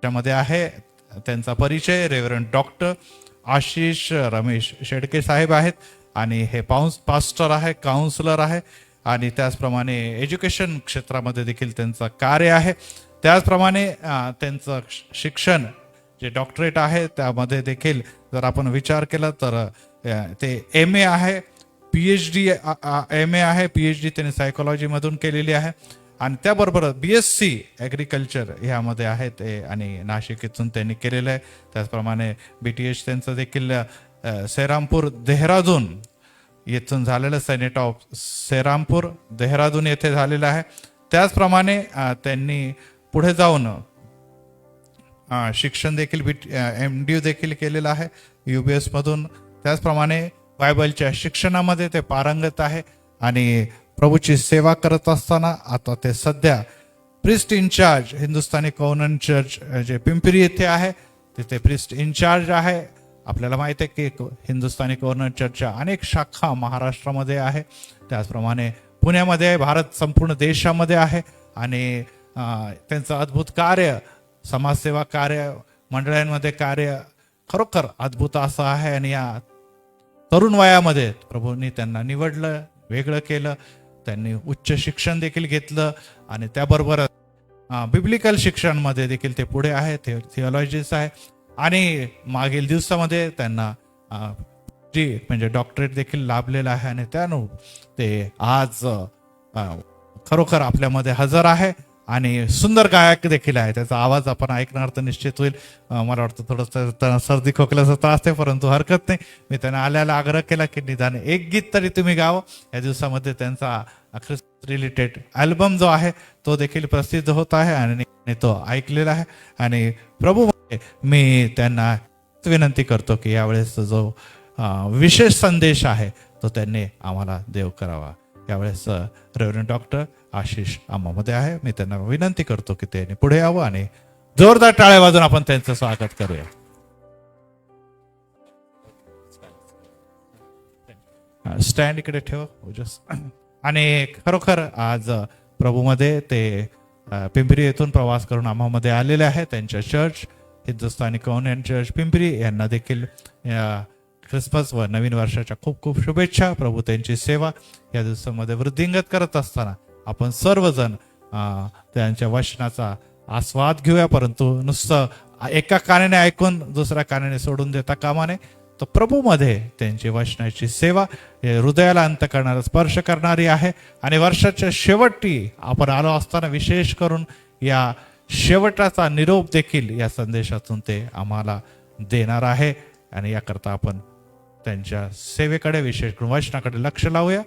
आपल्यामध्ये आहे. त्यांचा परिचय रेव्हरंड डॉक्टर आशिष रमेश शेडके साहेब आहेत आणि हे पास्टर आहे, काउन्सिलर आहे आणि त्याचप्रमाणे एज्युकेशन क्षेत्रामध्ये देखील त्यांचं कार्य आहे. त्याचप्रमाणे त्यांचं शिक्षण जे डॉक्टरेट आहे त्यामध्ये देखील जर आपण विचार केला तर ते MA आहे, PhD MA आहे, PhD त्यांनी सायकोलॉजीमधून केलेली आहे आणि त्याबरोबर BSc ॲग्रिकल्चर ह्यामध्ये आहे ते आणि नाशिक इथून त्यांनी केलेलं आहे. त्याचप्रमाणे BTH त्यांचं देखील सेरामपूर देहरादून येथून झालेलं, सेनेट ऑफ सेरामपूर देहरादून येथे झालेलं आहे. त्याचप्रमाणे त्यांनी पुढे जाऊन शिक्षण देखील MDU देखील केलेलं आहे UBS मधून. त्याचप्रमाणे बायबलच्या शिक्षणामध्ये ते पारंगत आहे आणि प्रभूची सेवा करत असताना आता ते सध्या प्रिस्ट इन्चार्ज हिंदुस्थानी कॉव्हनंट चर्च जे पिंपरी येथे आहे तिथे प्रिस्ट इन्चार्ज आहे. आपल्याला माहित आहे की हिंदुस्थानी कॉव्हनंट चर्चच्या अनेक शाखा महाराष्ट्रामध्ये आहे, त्याचप्रमाणे पुण्यामध्ये आहे, भारत संपूर्ण देशामध्ये आहे आणि त्यांचं अद्भुत कार्य, समाजसेवा कार्य, मंडळांमध्ये कार्य खरोखर अद्भुत असं आहे. आणि या तरुण वयामध्ये प्रभूंनी त्यांना निवडलं, वेगळं केलं. त्यांनी उच्च शिक्षण देखील घेतलं आणि त्याबरोबर बिब्लिकल शिक्षणामध्ये देखील ते पुढे आहे, थिओलॉजीस आहे आणि मागील दिवसामध्ये त्यांना म्हणजे डॉक्टरेट देखील लाभलेलं आहे आणि त्यानु ते आज खरोखर आपल्यामध्ये हजर आहे आणि सुंदर गायक देखील आहे. त्याचा आवाज आपण ऐकणार तर निश्चित होईल. मला वाटतं थोडंसं सर्दी खोकल्याचा त्रास आहे, परंतु हरकत नाही. मी त्यांना आल्याला आग्रह केला की निदान एक गीत तरी तुम्ही गावं. या दिवसामध्ये त्यांचा ख्रिस्त रिलेटेड अल्बम जो आहे तो देखील प्रसिद्ध होत आहे आणि तो ऐकलेला आहे. आणि प्रभू मी त्यांना विनंती करतो की यावेळेस जो विशेष संदेश आहे तो त्यांनी आम्हाला देव करावा. यावेळेस रेव्हरंड डॉक्टर आशिष आम्हामध्ये आहे. मी त्यांना विनंती करतो की त्यांनी पुढे यावं आणि जोरदार टाळ्या वाजून आपण त्यांचं स्वागत करूया. स्टँड इकडे ठेव. आणि खरोखर आज प्रभूमध्ये ते पिंपरी येथून प्रवास करून आम्हामध्ये आलेले आहे. त्यांच्या चर्च हिंदुस्थानी कॉव्हनंट चर्च पिंपरी यांना देखील ख्रिसमस व नवीन वर्षाच्या खूप खूप शुभेच्छा. प्रभू त्यांची सेवा या दिवसामध्ये वृद्धिंगत करत असताना आपण सर्वजण त्यांच्या वचनाचा आस्वाद घेऊया, परंतु नुसतं एका कानाने ऐकून दुसऱ्या कानाने सोडून देता कामा नये. तर प्रभूमध्ये त्यांची वचनाची सेवा हृदयाला अंत करणारा, स्पर्श करणारी आहे. आणि वर्षाच्या शेवटी आपण आलो असताना विशेष करून या शेवटाचा निरोप देखील या संदेशातून ते आम्हाला देणार आहे. आणि याकरता आपण त्यांच्या सेवेकडे, विशेष करून वचनाकडे लक्ष लावूया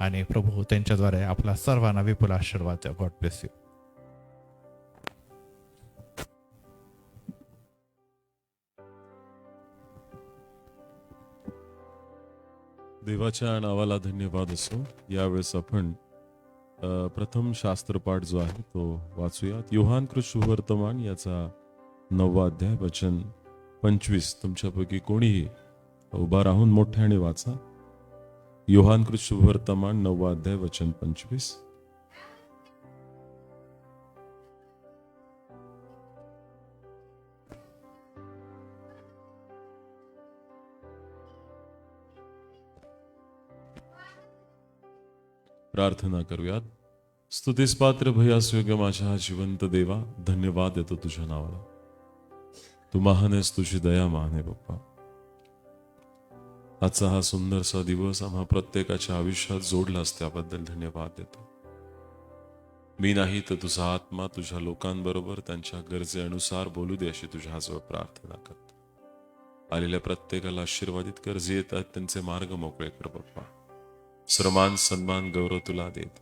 आणि प्रभू त्यांच्याद्वारे आपला सर्वांना विपुल आशीर्वाद द्या. God bless you. देवाच्या नावाला धन्यवाद असो. यावेळेस आपण प्रथम शास्त्रपाठ जो आहे तो वाचूयात. योहान कृष्णवर्तमान याचा 9वा अध्याय वचन 25. तुमच्यापैकी कोणीही उभा राहून मोठ्याने वाचा. योहान कृष्णवर्तमान 9वा अध्याय वचन 25. प्रार्थना करूयात. स्तुतीस पात्र भयास योग्य माझ्या जिवंत देवा, धन्यवाद देतो तुझ्या नावाला. तू महान आहेस, तुझी दया महान आहे बाप्पा. आजचा हा सुंदरसा दिवस आम्हा प्रत्येकाच्या आयुष्यात जोडलास त्याबद्दल धन्यवाद देतो. मी नाही तर तुझा आत्मा तुझ्या लोकांबरोबर त्यांच्या गरजेनुसार बोलू दे अशी तुझ्याजवळ प्रार्थना करतो. आलेल्या प्रत्येकाला आशीर्वादित कर. जे येतात त्यांचे मार्ग मोकळे कर बाप्पा. सर्वमान सन्मान गौरव तुला देत.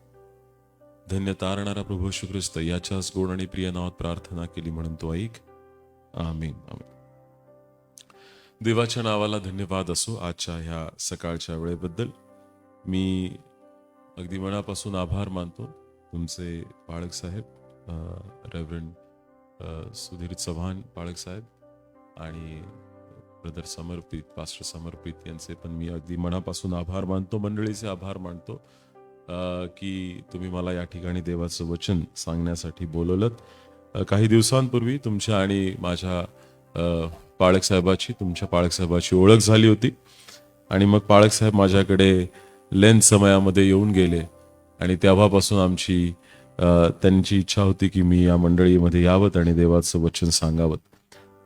धन्य तारणारा प्रभू येशू ख्रिस्त याच्याच गोड आणि प्रिय नावात प्रार्थना केली म्हणून तो ऐक. आमीन. आमीन. देवाच्या नावाला धन्यवाद असो. आजच्या ह्या सकाळच्या वेळेबद्दल मी अगदी मनापासून आभार मानतो. तुमचे पाळक साहेब, रेव्हरंड सुधीर चव्हाण पाळक साहेब आणि ब्रदर समर्पित, पास्टर समर्पित यांचे पण मी अगदी मनापासून आभार मानतो. मंडळीचे आभार मानतो की तुम्ही मला या ठिकाणी देवाचं वचन सांगण्यासाठी बोलवलं. काही दिवसांपूर्वी तुमच्या आणि माझ्या तुमच्या पाळक साहेबाची ओळख झाली होती आणि मग पाळक साहेब माझ्याकडे लेन समयामध्ये येऊन गेले आणि तेव्हापासून आमची त्यांची इच्छा होती की मी या मंडळीमध्ये यावं आणि देवाचं वचन सांगावं.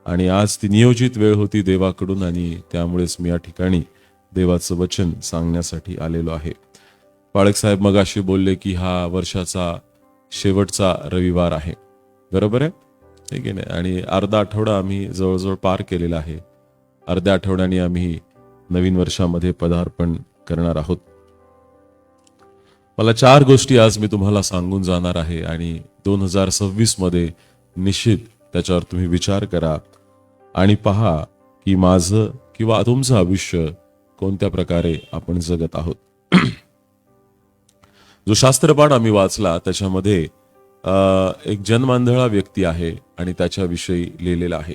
आणि आज ती नियोजित वेळ होती देवाकडून आणि त्यामुळेच मी या ठिकाणी देवाचं वचन सांगण्यासाठी आलेलो आहे. पाळक साहेब मगाशी बोलले की हा वर्षाचा शेवटचा रविवार आहे, बरोबर आहे, ठीक आहे ना. आणि अर्धा आठवडा आम्ही जवळजवळ पार केलेला आहे. अर्ध्या आठवड्याने आम्ही नवीन वर्षामध्ये पदार्पण करणार आहोत. मला 4 गोष्टी आज मी तुम्हाला सांगून जाणार आहे आणि 2026 मध्ये निश्चित त्याच्यावर तुम्ही विचार करा आणि पहा की माझं किंवा तुमचं आयुष्य कोणत्या प्रकारे आपण जगत आहोत. जो शास्त्रपाठ आम्ही वाचला त्याच्यामध्ये एक जन्मांधळा व्यक्ती आहे आणि त्याच्याविषयी लिहिलेला आहे.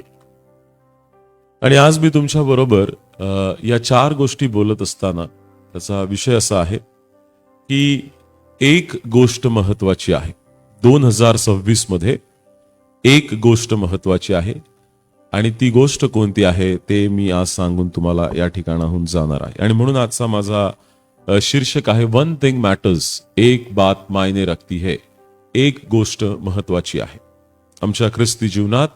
आणि आज मी तुमच्या बरोबर या 4 गोष्टी बोलत असताना त्याचा विषय असा आहे की एक गोष्ट महत्वाची आहे. 2026 मध्ये एक गोष्ट महत्वाची आहे आणि ती गोष्ट कोणती आहे ते मी आज सांगून तुम्हाला या ठिकाणाहून जाणार आहे. आणि म्हणून आजचा माझा शीर्षक आहे वन थिंग मॅटर्स, एक बात मायने रखती है. एक गोष्ट महत्वाची आहे. आमच्या ख्रिस्ती जीवनात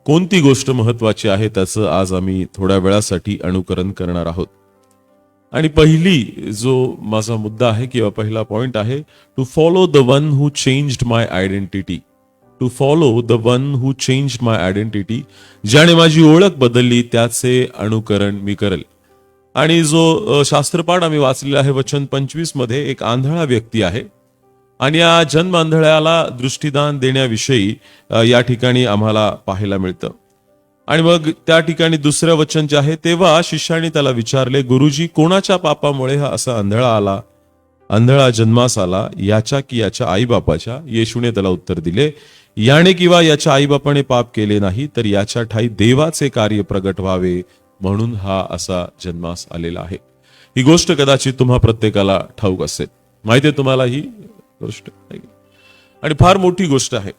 कोणती गोष्ट महत्वाची आहे त्याचं आज आम्ही थोड्या वेळासाठी अनुकरण करणार आहोत. आणि पहिली जो माझा मुद्दा आहे किंवा पहिला पॉइंट आहे, to follow the one who changed my identity. To follow the one who changed my identity. ज्याने माझी ओळख बदलली त्याचे अनुकरण मी करेल. आणि जो शास्त्रपाठ आम्ही वाचलेला आहे वचन 25 मध्ये एक आंधळा व्यक्ती आहे आणि या जन्म आंधळ्याला दृष्टीदान देण्याविषयी या ठिकाणी आम्हाला पाहायला मिळतं. आणि मग त्या ठिकाणी दुसरं वचन जे आहे, तेव्हा शिष्याने त्याला विचारले, गुरुजी कोणाच्या पापामुळे हा असा आंधळा जन्मास आला, याच्या की याच्या आईबापाच्या? येशूने त्याला उत्तर दिले, याने किंवा याच्या आईबापाने पाप केले नाही, तर याच्या ठाई देवाचे कार्य प्रगट व्हावे म्हणून हा असा जन्मास आलेला आहे. ही गोष्ट कदाचित तुम्हा प्रत्येकाला ठाऊक असेल, माहिती आहे तुम्हाला ही गोष्ट, आणि फार मोठी गोष्ट आहे.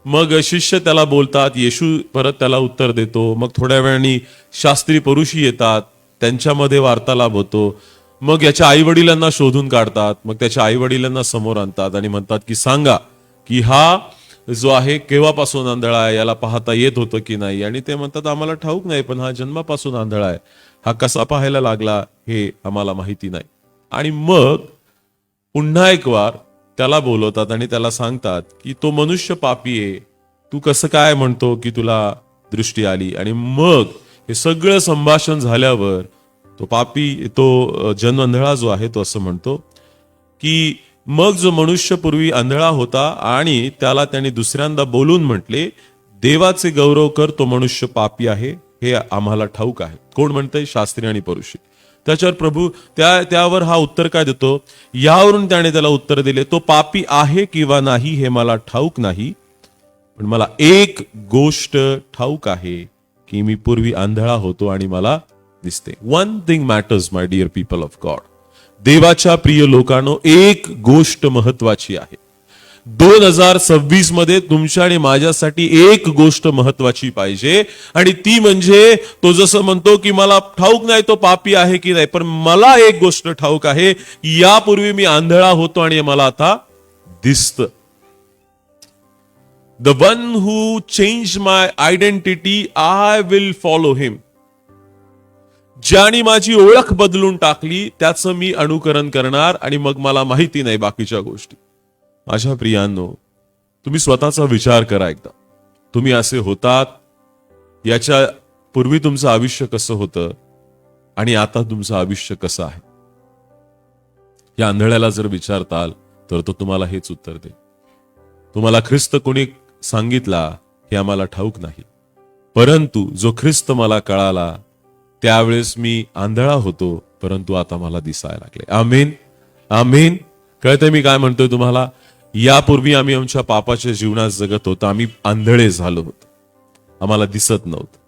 मग शिष्य त्याला बोलतात, येशू परत त्याला उत्तर देतो. मग थोड्या वेळाने शास्त्री पुरुषी येतात, त्यांच्यामध्ये वार्तालाप होतो. मग याच्या आई वडिलांना शोधून काढतात. मग त्याच्या आई वडिलांना समोर आणतात आणि म्हणतात की सांगा की हा जो आहे केव्हापासून आंधळा आहे, याला पाहता येत होतं की नाही? आणि ते म्हणतात आम्हाला ठाऊक नाही, पण हा जन्मापासून आंधळा आहे, हा कसा पाहायला लागला हे आम्हाला माहिती नाही. आणि मग पुन्हा एक वार त्याला बोलवतात आणि त्याला सांगतात की तो मनुष्य पापी आहे, तू कसं काय म्हणतो की तुला दृष्टी आली? आणि मग हे सगळं संभाषण झाल्यावर तो जन्म आंधळा जो आहे तो असं म्हणतो की मग जो मनुष्य पूर्वी आंधळा होता आणि त्याला त्यांनी दुसऱ्यांदा बोलून म्हटले, देवाचे गौरव कर, तो मनुष्य पापी आहे, हे आम्हाला ठाऊक आहे. कोण म्हणतंय? शास्त्री आणि पुरुषी. त्याच्यावर प्रभू त्यावर हा उत्तर काय देतो? यावरून त्याने त्याला उत्तर दिले, तो पापी आहे किंवा नाही हे मला ठाऊक नाही, पण मला एक गोष्ट ठाऊक आहे की मी पूर्वी आंधळा होतो आणि मला दिसते. One thing matters my dear people of God. देवाच्या प्रिय लोकांनो, एक गोष्ट महत्वाची आहे. 2026 मध्ये तुमच्या आणि माझ्यासाठी एक गोष्ट महत्वाची पाहिजे आणि ती म्हणजे तो जसं म्हणतो की मला ठाऊक नाही तो पापी आहे की नाही, पण मला एक गोष्ट ठाऊक आहे, यापूर्वी मी आंधळा होतो आणि मला आता दिसतं. The one who change my identity, I will follow him. ज्याने माझी ओळख बदलून टाकली त्याचं मी अनुकरण करणार आणि मग मला माहिती नाही बाकीच्या गोष्टी. माझ्या प्रियांनो, तुम्ही स्वतःचा विचार करा एकदा. तुम्ही असे होतात, याच्या पूर्वी तुमचं आयुष्य कसं होतं आणि आता तुमचं आयुष्य कसं आहे? या आंधळ्याला जर विचारताल तर तो तुम्हाला हेच उत्तर देईल. तुम्हाला ख्रिस्त कोणी सांगितला हे आम्हाला ठाऊक नाही, परंतु जो ख्रिस्त मला कळाला त्यावेळेस मी आंधळा होतो, परंतु आता मला दिसायला लागले. आमीन, आमीन. कळतंय मी काय म्हणतोय तुम्हाला? यापूर्वी आम्ही आमच्या पापाच्या जीवनात जगत होतो, आम्ही आंधळे झालो होतो, आम्हाला दिसत नव्हतं,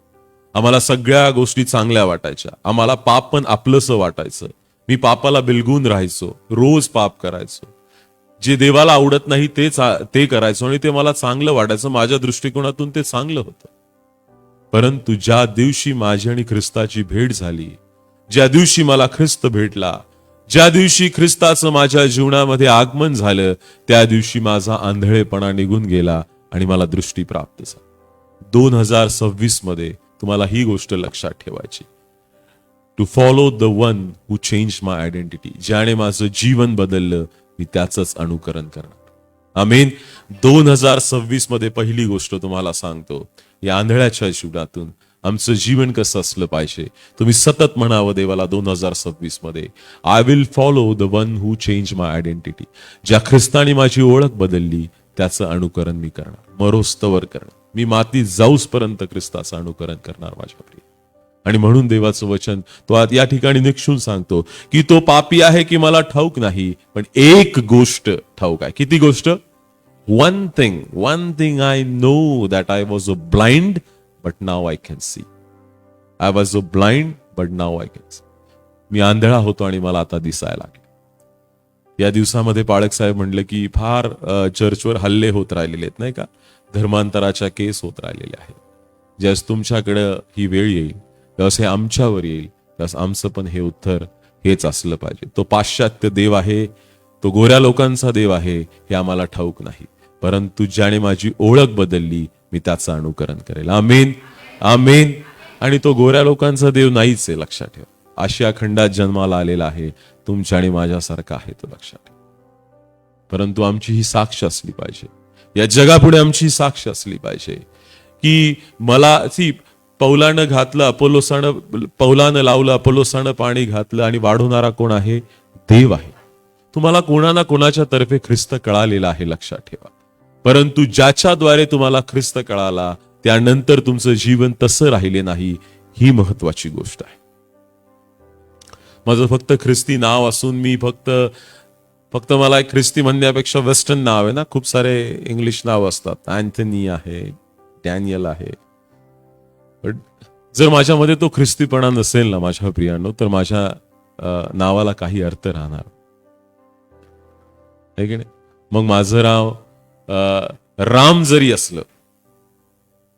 आम्हाला सगळ्या गोष्टी चांगल्या वाटायच्या, आम्हाला पाप पण आपलंसं वाटायचं. मी पापाला बिलगून राहायचो, रोज पाप करायचो. जे देवाला आवडत नाही ते करायचो आणि ते मला चांगलं वाटायचं. माझ्या दृष्टिकोनातून ते चांगलं होतं. परंतु ज्या दिवशी माझी आणि ख्रिस्ताची भेट झाली, ज्या दिवशी मला ख्रिस्त भेटला, ज्या दिवशी ख्रिस्ताचं माझ्या जीवनामध्ये आगमन झालं, त्या दिवशी माझा आंधळेपणा निघून गेला आणि मला दृष्टी प्राप्त झाली. 2026 मध्ये तुम्हाला ही गोष्ट लक्षात ठेवायची, to follow the one who change my identity. ज्याने माझं जीवन बदललं, मी त्याचंच अनुकरण करणार. आमीन. 2026 मध्ये पहिली गोष्ट तुम्हाला सांगतो, या आंधळ्याच्या जीवनातून आमचं जीवन कसं असलं पाहिजे. तुम्ही सतत म्हणावं देवाला 2026 मध्ये, I will follow the one who change my identity. ज्या ख्रिस्ताने माझी ओळख बदलली, त्याचं अनुकरण मी करणार, मरोस्तवर करणार. मी मातीत जाऊसपर्यंत ख्रिस्ताचं अनुकरण करणार माझ्या प्रिय. आणि म्हणून देवाचं वचन तो आज या ठिकाणी निक्षून सांगतो की तो पापी आहे की मला ठाऊक नाही, पण एक गोष्ट ठाऊक आहे. किती गोष्ट? one thing I know, that I was blind but now I can see. I was blind but now I can see. मी आंधळा होतो आणि मला आता दिसायला लागले. या दिवसामध्ये पाळक साहेब म्हणले की फार चर्चवर हल्ले होत राहिलेले आहेत, नाही का? धर्मांतराच्या केस होत राहिलेले आहेत. ज्यास तुमच्याकडे ही वेळ येईल, त्यास हे आमच्यावर येईल, त्यास आमचं पण हे उत्तर हेच असलं पाहिजे. तो पाश्चात्य देव आहे, तो गोऱ्या लोकांचा देव आहे, हे आम्हाला ठाऊक नाही. परंतु ज्याने माझी ओळख बदलली, मी त्याचं अनुकरण करेल. आमेन, आमेन. आणि तो गोऱ्या लोकांचा देव नाहीच आहे, लक्षात ठेवा. आशिया खंडात जन्माला आलेला आहे, तुमच्या आणि माझ्यासारखा आहे तो, लक्षात ठेवा. परंतु आमची ही साक्ष असली पाहिजे, या जगापुढे आमची साक्ष असली पाहिजे की मला पौलानं घातलं पौलानं लावलं, अपोलोसानं पाणी घातलं, आणि वाढवणारा कोण आहे? देव आहे. तुम्हाला कोणा ना कोणाच्या तर्फे ख्रिस्त कळालेला आहे, लक्षात ठेवा. परंतु ज्याच्याद्वारे तुम्हाला ख्रिस्त कळाला, त्यानंतर तुमचं जीवन तसं राहिले नाही, ही महत्वाची गोष्ट आहे. माझं फक्त ख्रिस्ती नाव असून मी फक्त मला एक ख्रिस्ती म्हणण्यापेक्षा वेस्टर्न नाव आहे ना, खूप सारे इंग्लिश नाव असतात. अँथनी आहे, डॅनियल आहे. पण जर माझ्यामध्ये तो ख्रिस्तीपणा नसेल ना माझ्या प्रियांनो, तर माझ्या नावाला काही अर्थ राहणार आहे की नाही? मग माझं नाव राम जरी असलं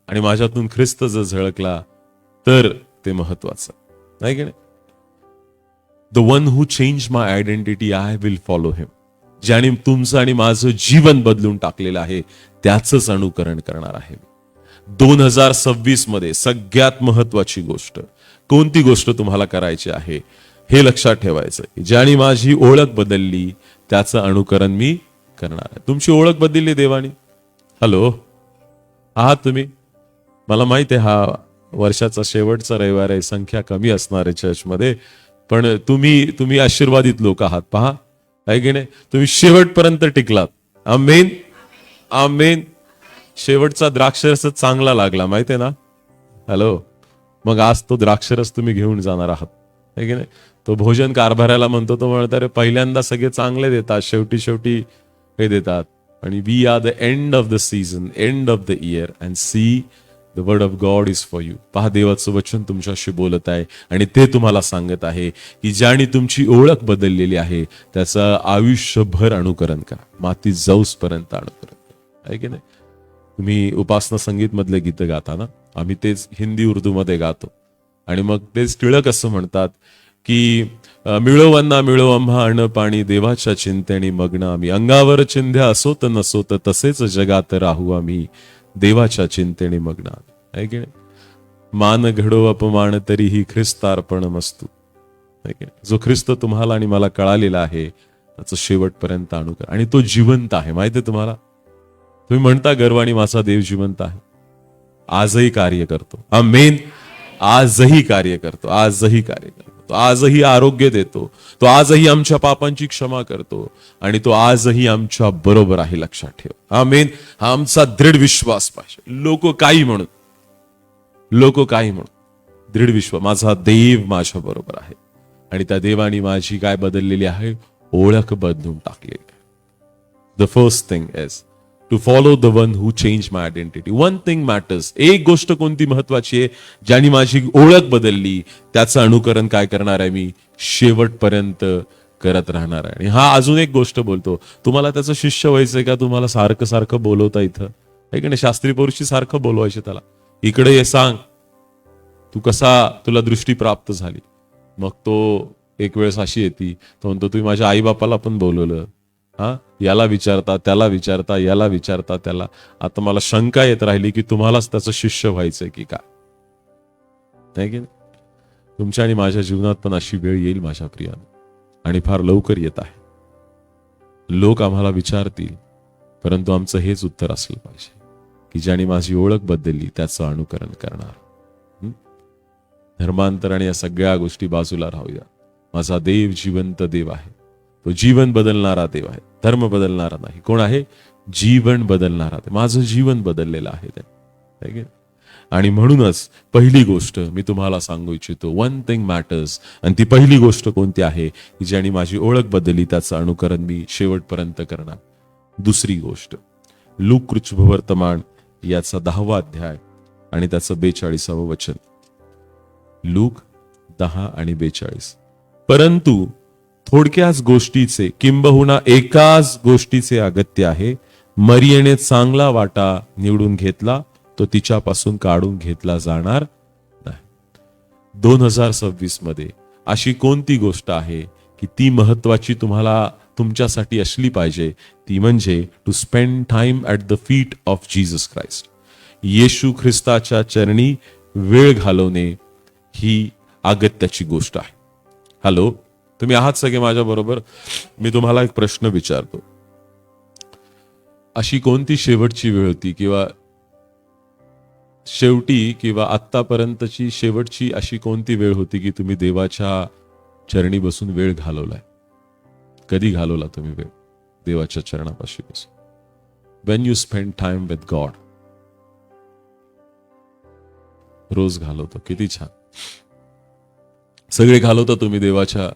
आणि माझ्यातून ख्रिस्त जर झळकला, तर ते महत्वाचं नाही की नाही? The one who change my identity, I will follow him. ज्याने तुमचं आणि माझं जीवन बदलून टाकलेलं आहे, त्याचंच अनुकरण करणार आहे. 2026 मध्ये सगळ्यात महत्वाची गोष्ट, कोणती गोष्ट तुम्हाला करायची आहे हे लक्षात ठेवायचं. ज्याने माझी ओळख बदलली, त्याचं अनुकरण मी करणार आहे. तुमची ओळख बदलली देवानी? हॅलो, आहात तुम्ही? मला माहिती आहे हा वर्षाचा शेवटचा रविवार आहे, संख्या कमी असणार आहे चर्चमध्ये, पण तुम्ही आशीर्वादित लोक आहात. पहा, आहे की नाही? तुम्ही शेवटपर्यंत टिकलात. आमेन, आमेन. शेवटचा द्राक्षरस चांगला लागला, माहितीये ना? हॅलो, मग आज तो द्राक्षरस तुम्ही घेऊन जाणार आहात, आहे की नाही? तो भोजन कारभाराला म्हणतो, तो म्हणतो अरे पहिल्यांदा सगळे चांगले देतात, शेवटी हे देतात. आणि we are the end of the season, end of the year, and see the word of God is for you. पहा, देवाचं वचन तुमच्याशी बोलत आहे आणि ते तुम्हाला सांगत आहे की ज्याने तुमची ओळख बदललेली आहे, त्याचं आयुष्यभर अनुकरण करा, मातीत जाऊसपर्यंत अनुकरण करा, आहे की नाही? तुम्ही उपासना संगीत मधले गीत गाता ना, आम्ही तेच हिंदी उर्दू मध्ये गातो. आणि मग तेच टिळक असं म्हणतात की मिळोवन्ना मिळो आम्हा अन्न पाणी, देवाच्या चिंतेने मग्न आम्ही. अंगावर चिंध्या असोत नसोत, तसेच जगात राहू आम्ही, देवाच्या चिंतेने मग्न आम्ही, आहे की नाही? मान घडो अपमान तरीही ख्रिस्तार्पण मस्तू, आहे की नाही? जो ख्रिस्त तुम्हाला आणि मला कळालेला आहे, त्याचं शेवटपर्यंत अनुकरण. आणि तो जिवंत आहे, माहिती आहे तुम्हाला? तुम्ही म्हणता गर्वाणी माझा देव जिवंत आहे, आजही कार्य करतो. आमेन. आजही कार्य करतो, आजही कार्य करतो. तो आजही आरोग्य देतो, तो आजही आमच्या पापांची क्षमा करतो, आणि तो आजही आमच्या बरोबर आहे, लक्षात ठेवा. आमेन. हा आमचा दृढ विश्वास पाहिजे. लोक काही म्हणून, दृढ विश्वास, माझा देव माझ्या बरोबर आहे, आणि त्या देवाने माझी काय बदललेली आहे? ओळख बदलून टाकलेली आहे. The first thing is to follow the one who change my identity. One thing matters. एक गोष्ट कोणती महत्वाची आहे? ज्याने माझी ओळख बदलली, त्याचं अनुकरण काय करणार आहे? मी शेवटपर्यंत करत राहणार आहे. आणि हा अजून एक गोष्ट बोलतो, तुम्हाला त्याचं शिष्य व्हायचंय का? तुम्हाला सारखं सारखं बोलवता इथं आहे की नाही? शास्त्री पौरुषी सारखं बोलवायचे त्याला, इकडे ये, सांग तू कसा, तुला दृष्टी प्राप्त झाली. मग तो एक वेळेस अशी येते, तो म्हणतो तुम्ही माझ्या आई बापाला पण बोलवलं, हा, याला विचारता त्याला विचारता, याला विचारता त्याला. आता मला शंका येत राहिली की तुम्हालाच त्याचं शिष्य व्हायचंय की काय, नाही की नाही? तुमच्या आणि माझ्या जीवनात पण अशी वेळ येईल माझ्या प्रियानं, आणि फार लवकर येत आहे. लोक आम्हाला विचारतील, परंतु आमचं हेच उत्तर असलं पाहिजे की ज्याने माझी ओळख बदलली त्याचं अनुकरण करणार. धर्मांतर आणि या सगळ्या गोष्टी बाजूला राहूया. माझा देव जिवंत देव आहे, तो जीवन बदलणारा देव आहे, धर्म बदलणारा नाही. कोण आहे? जीवन बदलणारा. माझं जीवन बदललेलं आहे ते. आणि म्हणूनच पहिली गोष्ट मी तुम्हाला सांगू इच्छितो, वन थिंग मॅटर्स. आणि ती पहिली गोष्ट कोणती आहे की ज्याने माझी ओळख बदलली त्याचं अनुकरण मी शेवटपर्यंत करणार. दुसरी गोष्ट, लूक वर्तमान याचा 10वा अध्याय आणि त्याचं 42वं वचन. लूक 10 आणि 42. परंतु थोडक्याच गोष्टीचे किंबहुना एकाच गोष्टीचे अगत्य आहे. मरियेने चांगला वाटा निवडून घेतला, तो तिच्यापासून काढून घेतला जाणार नाही. 2026 मध्ये अशी कोणती गोष्ट आहे की ती महत्वाची तुम्हाला तुमच्यासाठी असली पाहिजे? ती म्हणजे to spend time at the feet of Jesus Christ. येशू ख्रिस्ताच्या चरणी वेळ घालवणे ही अगत्याची गोष्ट आहे. हॅलो, तुम्ही आहात सगळे माझ्या बरोबर? मी तुम्हाला एक प्रश्न विचारतो, अशी कोणती शेवटची वेळ होती किंवा आत्तापर्यंतची शेवटची अशी कोणती वेळ होती की तुम्ही देवाच्या चरणी बसून वेळ घालवलाय? कधी घालवला तुम्ही वेळ देवाच्या चरणापाशी बसून? When you spend time with God. रोज घालवतो, किती छान. सगळे घालवता तुम्ही देवाच्या,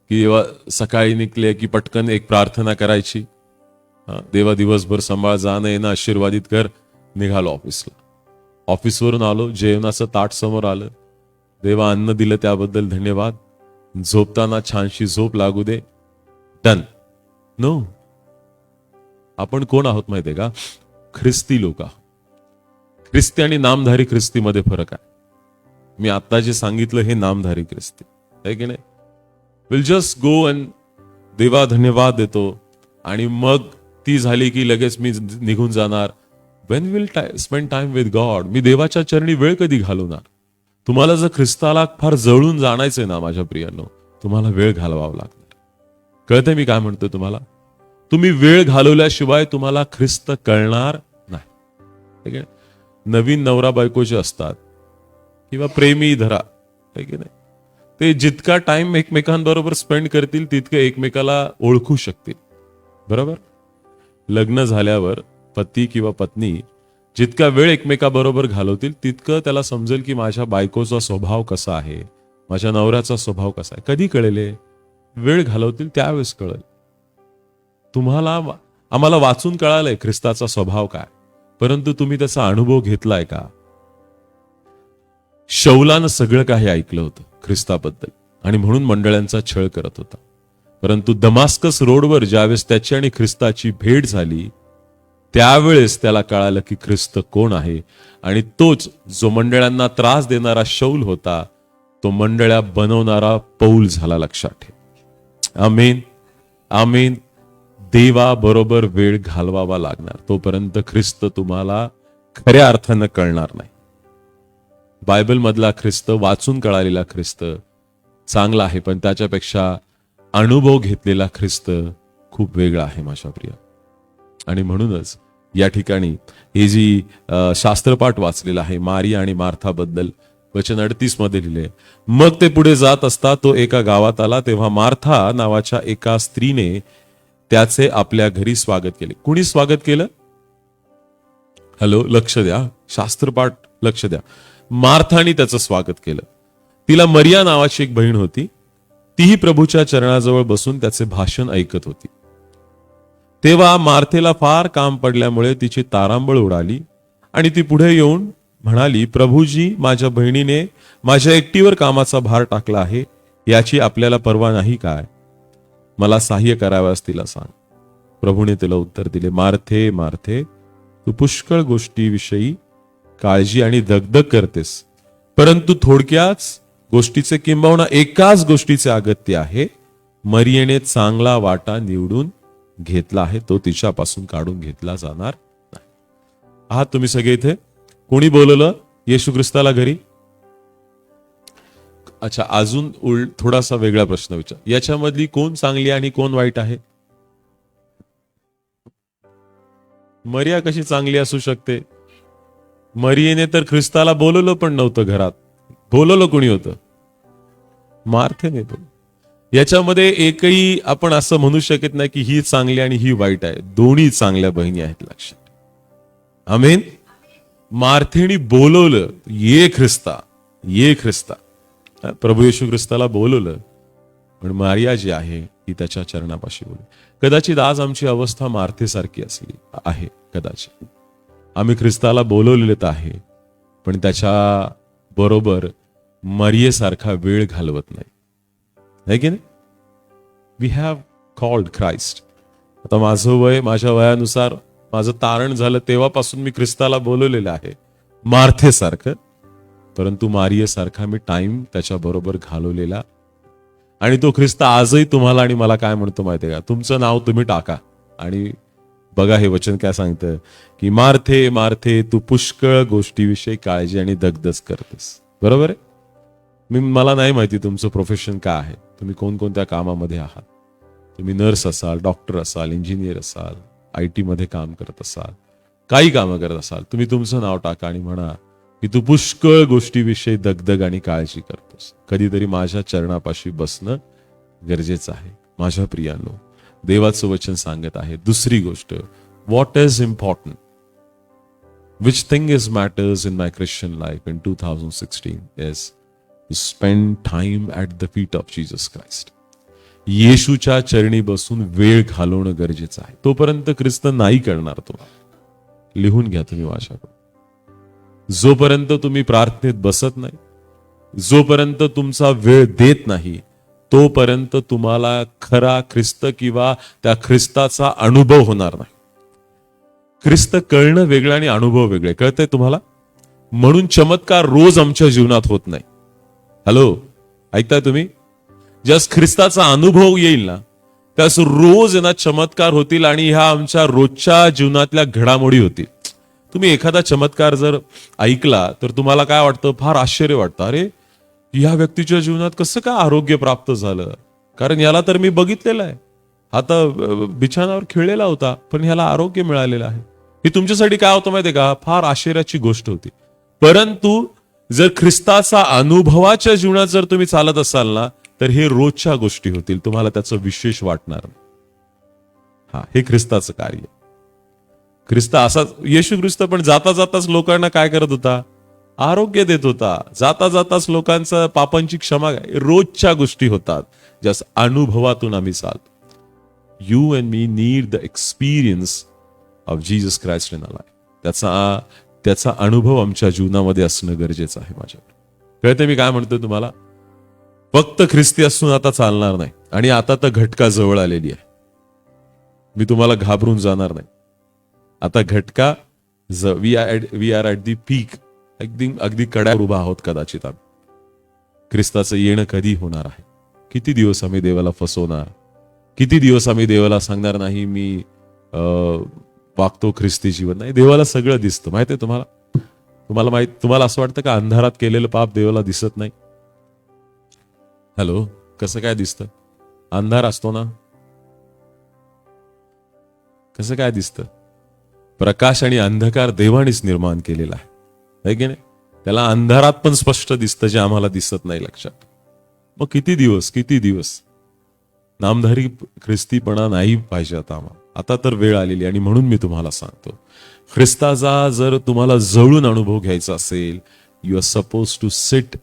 की देवा सकाळी निघले की पटकन एक प्रार्थना करायची, देवा दिवसभर सांभाळ, जाणं येणं आशीर्वादित कर, निघालो ऑफिसला. ऑफिसवरून आलो, जेवणाचं ताट समोर आलं, देवा अन्न दिलं त्याबद्दल धन्यवाद, झोपताना छानशी झोप लागू दे, डन. नो, आपण कोण आहोत माहितीये का? ख्रिस्ती लोक आहोत. ख्रिस्ती आणि नामधारी ख्रिस्तीमध्ये फरक आहे. मी आता जे सांगितलं हे नामधारी ख्रिस्ती आहे की नाही? विल जस्ट गो अँड देवा धन्यवाद देतो आणि मग ती झाली की लगेच मी निघून जाणार. When will spend time with God. मी देवाच्या चरणी वेळ कधी घालवणार? तुम्हाला जर ख्रिस्ताला फार जवळून जाणायचंय ना माझ्या प्रियांनो, तुम्हाला वेळ घालवावा लागणार. कळतंय मी काय म्हणतोय तुम्हाला? तुम्ही वेळ घालवल्याशिवाय तुम्हाला ख्रिस्त कळणार नाही. ठीक आहे? नवीन नवरा बायको जे असतात किंवा प्रेमी धरा, आहे की नाही, ते जितका टाइम एकमेकांबरोबर स्पेंड करतील तितकं एकमेकाला ओळखू शकतील. बरोबर? लग्न झाल्यावर पती किंवा पत्नी जितका वेळ एकमेकाबरोबर घालवतील तितकं त्याला समजेल की माझ्या बायकोचा स्वभाव कसा आहे, माझ्या नवऱ्याचा स्वभाव कसा आहे. कधी कळेल? वेळ घालवतील त्यावेळेस कळेल. आम्हाला वाचून कळालंय ख्रिस्ताचा स्वभाव काय, परंतु तुम्ही त्याचा अनुभव घेतलाय का? शौलानं सगळं काही ऐकलं होतं ख्रिस्ताबद्दल आणि म्हणून मंडळांचा छळ करत होता. परंतु दमास्कस रोडवर ज्यावेळेस त्याची आणि ख्रिस्ताची भेट झाली त्यावेळेस त्याला कळालं की ख्रिस्त कोण आहे. आणि तोच जो मंडळांना त्रास देणारा शौल होता तो मंडळ्या बनवणारा पौल झाला. लक्षात ठेव. आमीन, आमीन. देवा बरोबर वेळ घालवावा लागणार, तोपर्यंत ख्रिस्त तुम्हाला खऱ्या अर्थानं कळणार नाही. बायबल मधला ख्रिस्त, वाचून कळालेला ख्रिस्त चांगला आहे, पण त्याच्यापेक्षा अनुभव घेतलेला ख्रिस्त खूप वेगळा आहे माझ्या प्रिया. आणि म्हणूनच या ठिकाणी हे जी शास्त्रपाठ वाचलेला आहे मारिया आणि मार्था बद्दल, वचन 38 मध्ये लिहिले, मग ते पुढे जात असता तो एका गावात आला, तेव्हा मार्था नावाच्या एका स्त्रीने त्याचे आपल्या घरी स्वागत केले. कुणी स्वागत केलं? हॅलो, लक्ष द्या, शास्त्रपाठ लक्ष द्या. मार्थाने त्याचं स्वागत केलं. तिला मरिया नावाची एक बहीण होती, तीही प्रभूच्या चरणाजवळ बसून त्याचे भाषण ऐकत होती. तेव्हा मार्थेला फार काम पडल्यामुळे तिची तारांबळ उडाली आणि ती पुढे येऊन म्हणाली, प्रभूजी, माझ्या बहिणीने माझ्या एकटीवर कामाचा भार टाकला आहे, याची आपल्याला पर्वा नाही काय? मला सहाय्य कराव्यास तिला सांग. प्रभूने तिला उत्तर दिले, मार्थे मार्थे, तू पुष्कळ गोष्टीविषयी काळजी आणि दगदग करतेस, परंतु थोडक्याच गोष्टीचे किंबहुना एकाच गोष्टीचे अगत्य आहे. मरियेने चांगला वाटा निवडून घेतला आहे, तो तिच्यापासून काढून घेतला जाणार नाही. आहात तुम्ही सगळे इथे? कोणी बोलवलं येशू ख्रिस्ताला घरी? अच्छा, अजून थोडासा वेगळा प्रश्न विचार. याच्यामधली कोण चांगली आणि कोण वाईट आहे? मरिया कशी चांगली असू शकते? मरियेने तर ख्रिस्ताला बोलवलं पण नव्हतं घरात. बोलवलं कोणी होतं? मार्थेने बोलवलं. याच्यामध्ये एकही आपण असं म्हणू शकत नाही की ही चांगली आणि ही वाईट आहे. दोन्ही चांगल्या बहिणी आहेत, लक्षात. आमेन. मार्थेने बोलवलं, ये ख्रिस्ता, ये ख्रिस्ता. प्रभू येशू ख्रिस्ताला बोलवलं, पण मारिया जी आहे ती त्याच्या चरणापाशी बोलली. कदाचित आज आमची अवस्था मार्थेसारखी असली आहे. कदाचित आम्ही ख्रिस्ताला बोलवलेलं तर आहे, पण त्याच्या बरोबर मरियेसारखा वेळ घालवत नाही, है की नाही? We have called Christ. आता माझं वय, माझ्या वयानुसार माझं तारण झालं तेव्हापासून मी ख्रिस्ताला बोलवलेलं आहे मार्थेसारखं, परंतु मारियेसारखा मी टाइम त्याच्या बरोबर घालवलेला. आणि तो ख्रिस्त आजही तुम्हाला आणि मला काय म्हणतो माहितीये का? तुमचं नाव तुम्ही टाका आणि बघा हे वचन काय सांगतं की मार्थे मार्थे, तू पुष्कळ गोष्टीविषयी काळजी आणि दगदग करतेस. बरोबर आहे? मला नाही माहिती तुमचं प्रोफेशन काय आहे, तुम्ही कोणकोणत्या कामामध्ये आहात. तुम्ही नर्स असाल, डॉक्टर असाल, इंजिनियर असाल, IT मध्ये काम करत असाल, काही कामं करत असाल, तुम्ही तुमचं नाव टाका आणि म्हणा की तू पुष्कळ गोष्टीविषयी दगदग आणि काळजी करतोस. कधीतरी माझ्या चरणापाशी बसणं गरजेचं आहे. माझ्या प्रियांनो, देवाचं वचन सांगत आहे दुसरी गोष्ट, what is important, which thing is matters in my Christian life in 2016 is to spend time at the feet of Jesus Christ. येशूच्या चरणी बसून वेळ घालवणं गरजेचं आहे. तोपर्यंत ख्रिस्त नाही करणार तुम्हाला. लिहून घ्या तुम्ही माझ्याकडून. जोपर्यंत तुम्ही प्रार्थनेत बसत नाही, जोपर्यंत तुमचा वेळ देत नाही, तोपर्यंत तुम्हाला खरा ख्रिस्त किंवा त्या ख्रिस्ताचा अनुभव होणार नाही. ख्रिस्त कळणं वेगळं आणि अनुभव वेगळे. कळतंय तुम्हाला? म्हणून चमत्कार रोज आमच्या जीवनात होत नाही. हॅलो, ऐकताय तुम्ही? जस्ट ख्रिस्ताचा अनुभव येईल ना, त्यास रोज ना चमत्कार होतील आणि ह्या आमच्या रोजच्या जीवनातल्या घडामोडी होतील. तुम्ही एखादा चमत्कार जर ऐकला तर तुम्हाला काय वाटतं? फार आश्चर्य वाटतं. अरे, या व्यक्तीच्या जीवनात कसं काय आरोग्य प्राप्त झालं? कारण याला तर मी बघितलेलं आहे, आता बिछाणावर खेळलेला होता, पण ह्याला आरोग्य मिळालेलं आहे. ही तुमच्यासाठी काय होतं माहितीये का? फार आश्चर्याची गोष्ट होती. परंतु जर ख्रिस्ताचा अनुभवाच्या जीवनात जर तुम्ही चालत असाल ना, तर हे रोजच्या गोष्टी होतील, तुम्हाला त्याचं विशेष वाटणार नाही. हा, हे ख्रिस्ताचं कार्य. ख्रिस्त असाच, येशू ख्रिस्त पण जाता जाताच लोकांना काय करत होता? आरोग्य देत होता. जाता जाताच लोकांचं पापांची क्षमा, रोजच्या गोष्टी होतात, जस्ट अनुभवातून आम्ही चालतो. You and me need the experience of Jesus Christ in our life. त्याचा अनुभव आमच्या जीवनामध्ये असणं गरजेचं आहे. माझ्याकडे कळते मी काय म्हणतोय तुम्हाला? फक्त ख्रिस्ती असून आता चालणार नाही. आणि आता तर घटका जवळ आलेली आहे. मी तुम्हाला घाबरून जाणार नाही. आता घटका, वी आर ॲट दी पीक, अगदी कड्यावर उभा आहोत कदाचित आम्ही. ख्रिस्ताचं येणं कधी होणार आहे? किती दिवस आम्ही देवाला फसवणार? किती दिवस आम्ही देवाला सांगणार नाही मी वागतो ख्रिस्ती जीवन? नाही, देवाला सगळं दिसतं. माहिती आहे तुम्हाला? तुम्हाला असं वाटतं का अंधारात केलेलं पाप देवाला दिसत नाही? हॅलो, कसं काय दिसतं? अंधार असतो ना, कसं काय दिसतं? प्रकाश आणि अंधकार देवानेच निर्माण केलेला आहे की नाही? त्याला अंधारात पण स्पष्ट दिसतं, जे आम्हाला दिसत नाही. लक्षात. मग किती दिवस नामधारी ख्रिस्तीपणा नाही पाहिजे आता आम्हाला. आता तर वेळ आलेली. आणि म्हणून मी तुम्हाला सांगतो, ख्रिस्ताचा जर तुम्हाला जवळून अनुभव घ्यायचा असेल, you are suppose to sit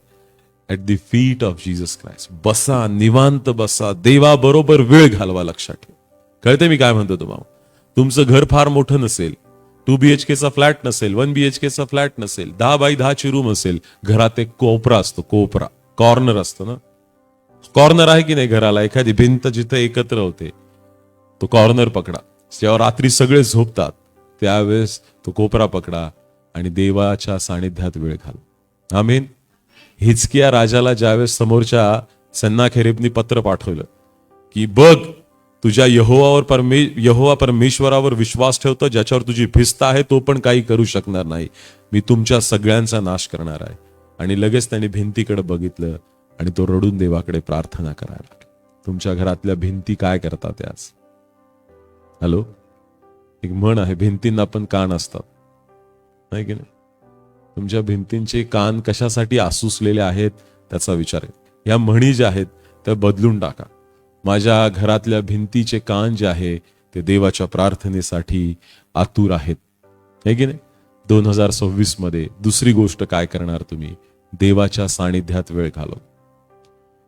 at the feet of Jesus Christ. बसा, निवांत बसा, देवाबरोबर वेळ घालवा. लक्षात ठेवा. कळते मी काय म्हणतो तुम्हाला? तुमचं घर फार मोठं नसेल, 2 BHKचा फ्लॅट नसेल, 1 BHKचा फ्लॅट नसेल, 10 बाय 10ची रूम असेल, घरात एक कोपरा असतो, कॉर्नर असतं ना, कॉर्नर आहे की नाही घराला, एखादी भिंत जिथे एकत्र होते तो कॉर्नर पकडा. जेव्हा रात्री सगळे झोपतात त्यावेळेस तो कोपरा पकडा आणि देवाच्या सानिध्यात वेळ घाला. आमीन. हिजकिया राजाला ज्यावेळेस समोरच्या सन्नाखेरेबनी पत्र पाठवलं की बघ, तुझ्या यहोवा परमेश्वरावर विश्वास ठेवतो, ज्याच्यावर तुझी भिस्त आहे, तो पण काही करू शकणार नाही. मी तुमच्या सगळ्यांचा नाश करणार आहे. आणि लगेच त्यांनी भिंतीकडे बघितलं आणि तो रडून देवाकडे प्रार्थना करायला लागला. तुमच्या घरातल्या भिंती काय करतात आज? हॅलो, एक म्हण आहे, भिंतींना पण कान असतात, नाही की नाही? तुमच्या भिंतींचे कान कशासाठी आसुसलेले आहेत त्याचा विचार आहे. या म्हणी ज्या आहेत त्या बदलून टाका. माझ्या घरातल्या भिंतीचे कान जे आहे ते देवाच्या प्रार्थनेसाठी आतुर आहेत, है की नाही? 2026 मध्ये दुसरी गोष्ट काय करणार तुम्ही? देवाच्या सानिध्यात वेळ घालव.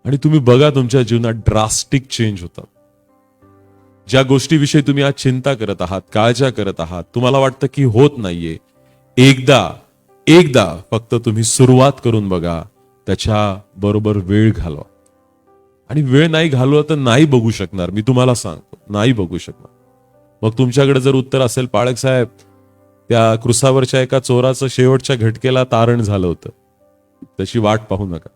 आणि तुम्ही बघा तुमच्या जीवनात ड्रास्टिक चेंज होतात. ज्या गोष्टीविषयी तुम्ही आज चिंता करत आहात, काळज्या करत आहात, तुम्हाला वाटतं की होत नाहीये, एकदा फक्त तुम्ही सुरुवात करून बघा, त्याच्या बरोबर वेळ घालवा. आणि वेळ नाही घालवला तर नाही बघू शकणार, मी तुम्हाला सांगतो, नाही बघू शकणार. मग तुमच्याकडे जर उत्तर असेल, पाळक साहेब, त्या क्रुसावरच्या एका चोराचं शेवटच्या घटकेला तारण झालं होतं, त्याची वाट पाहू नका.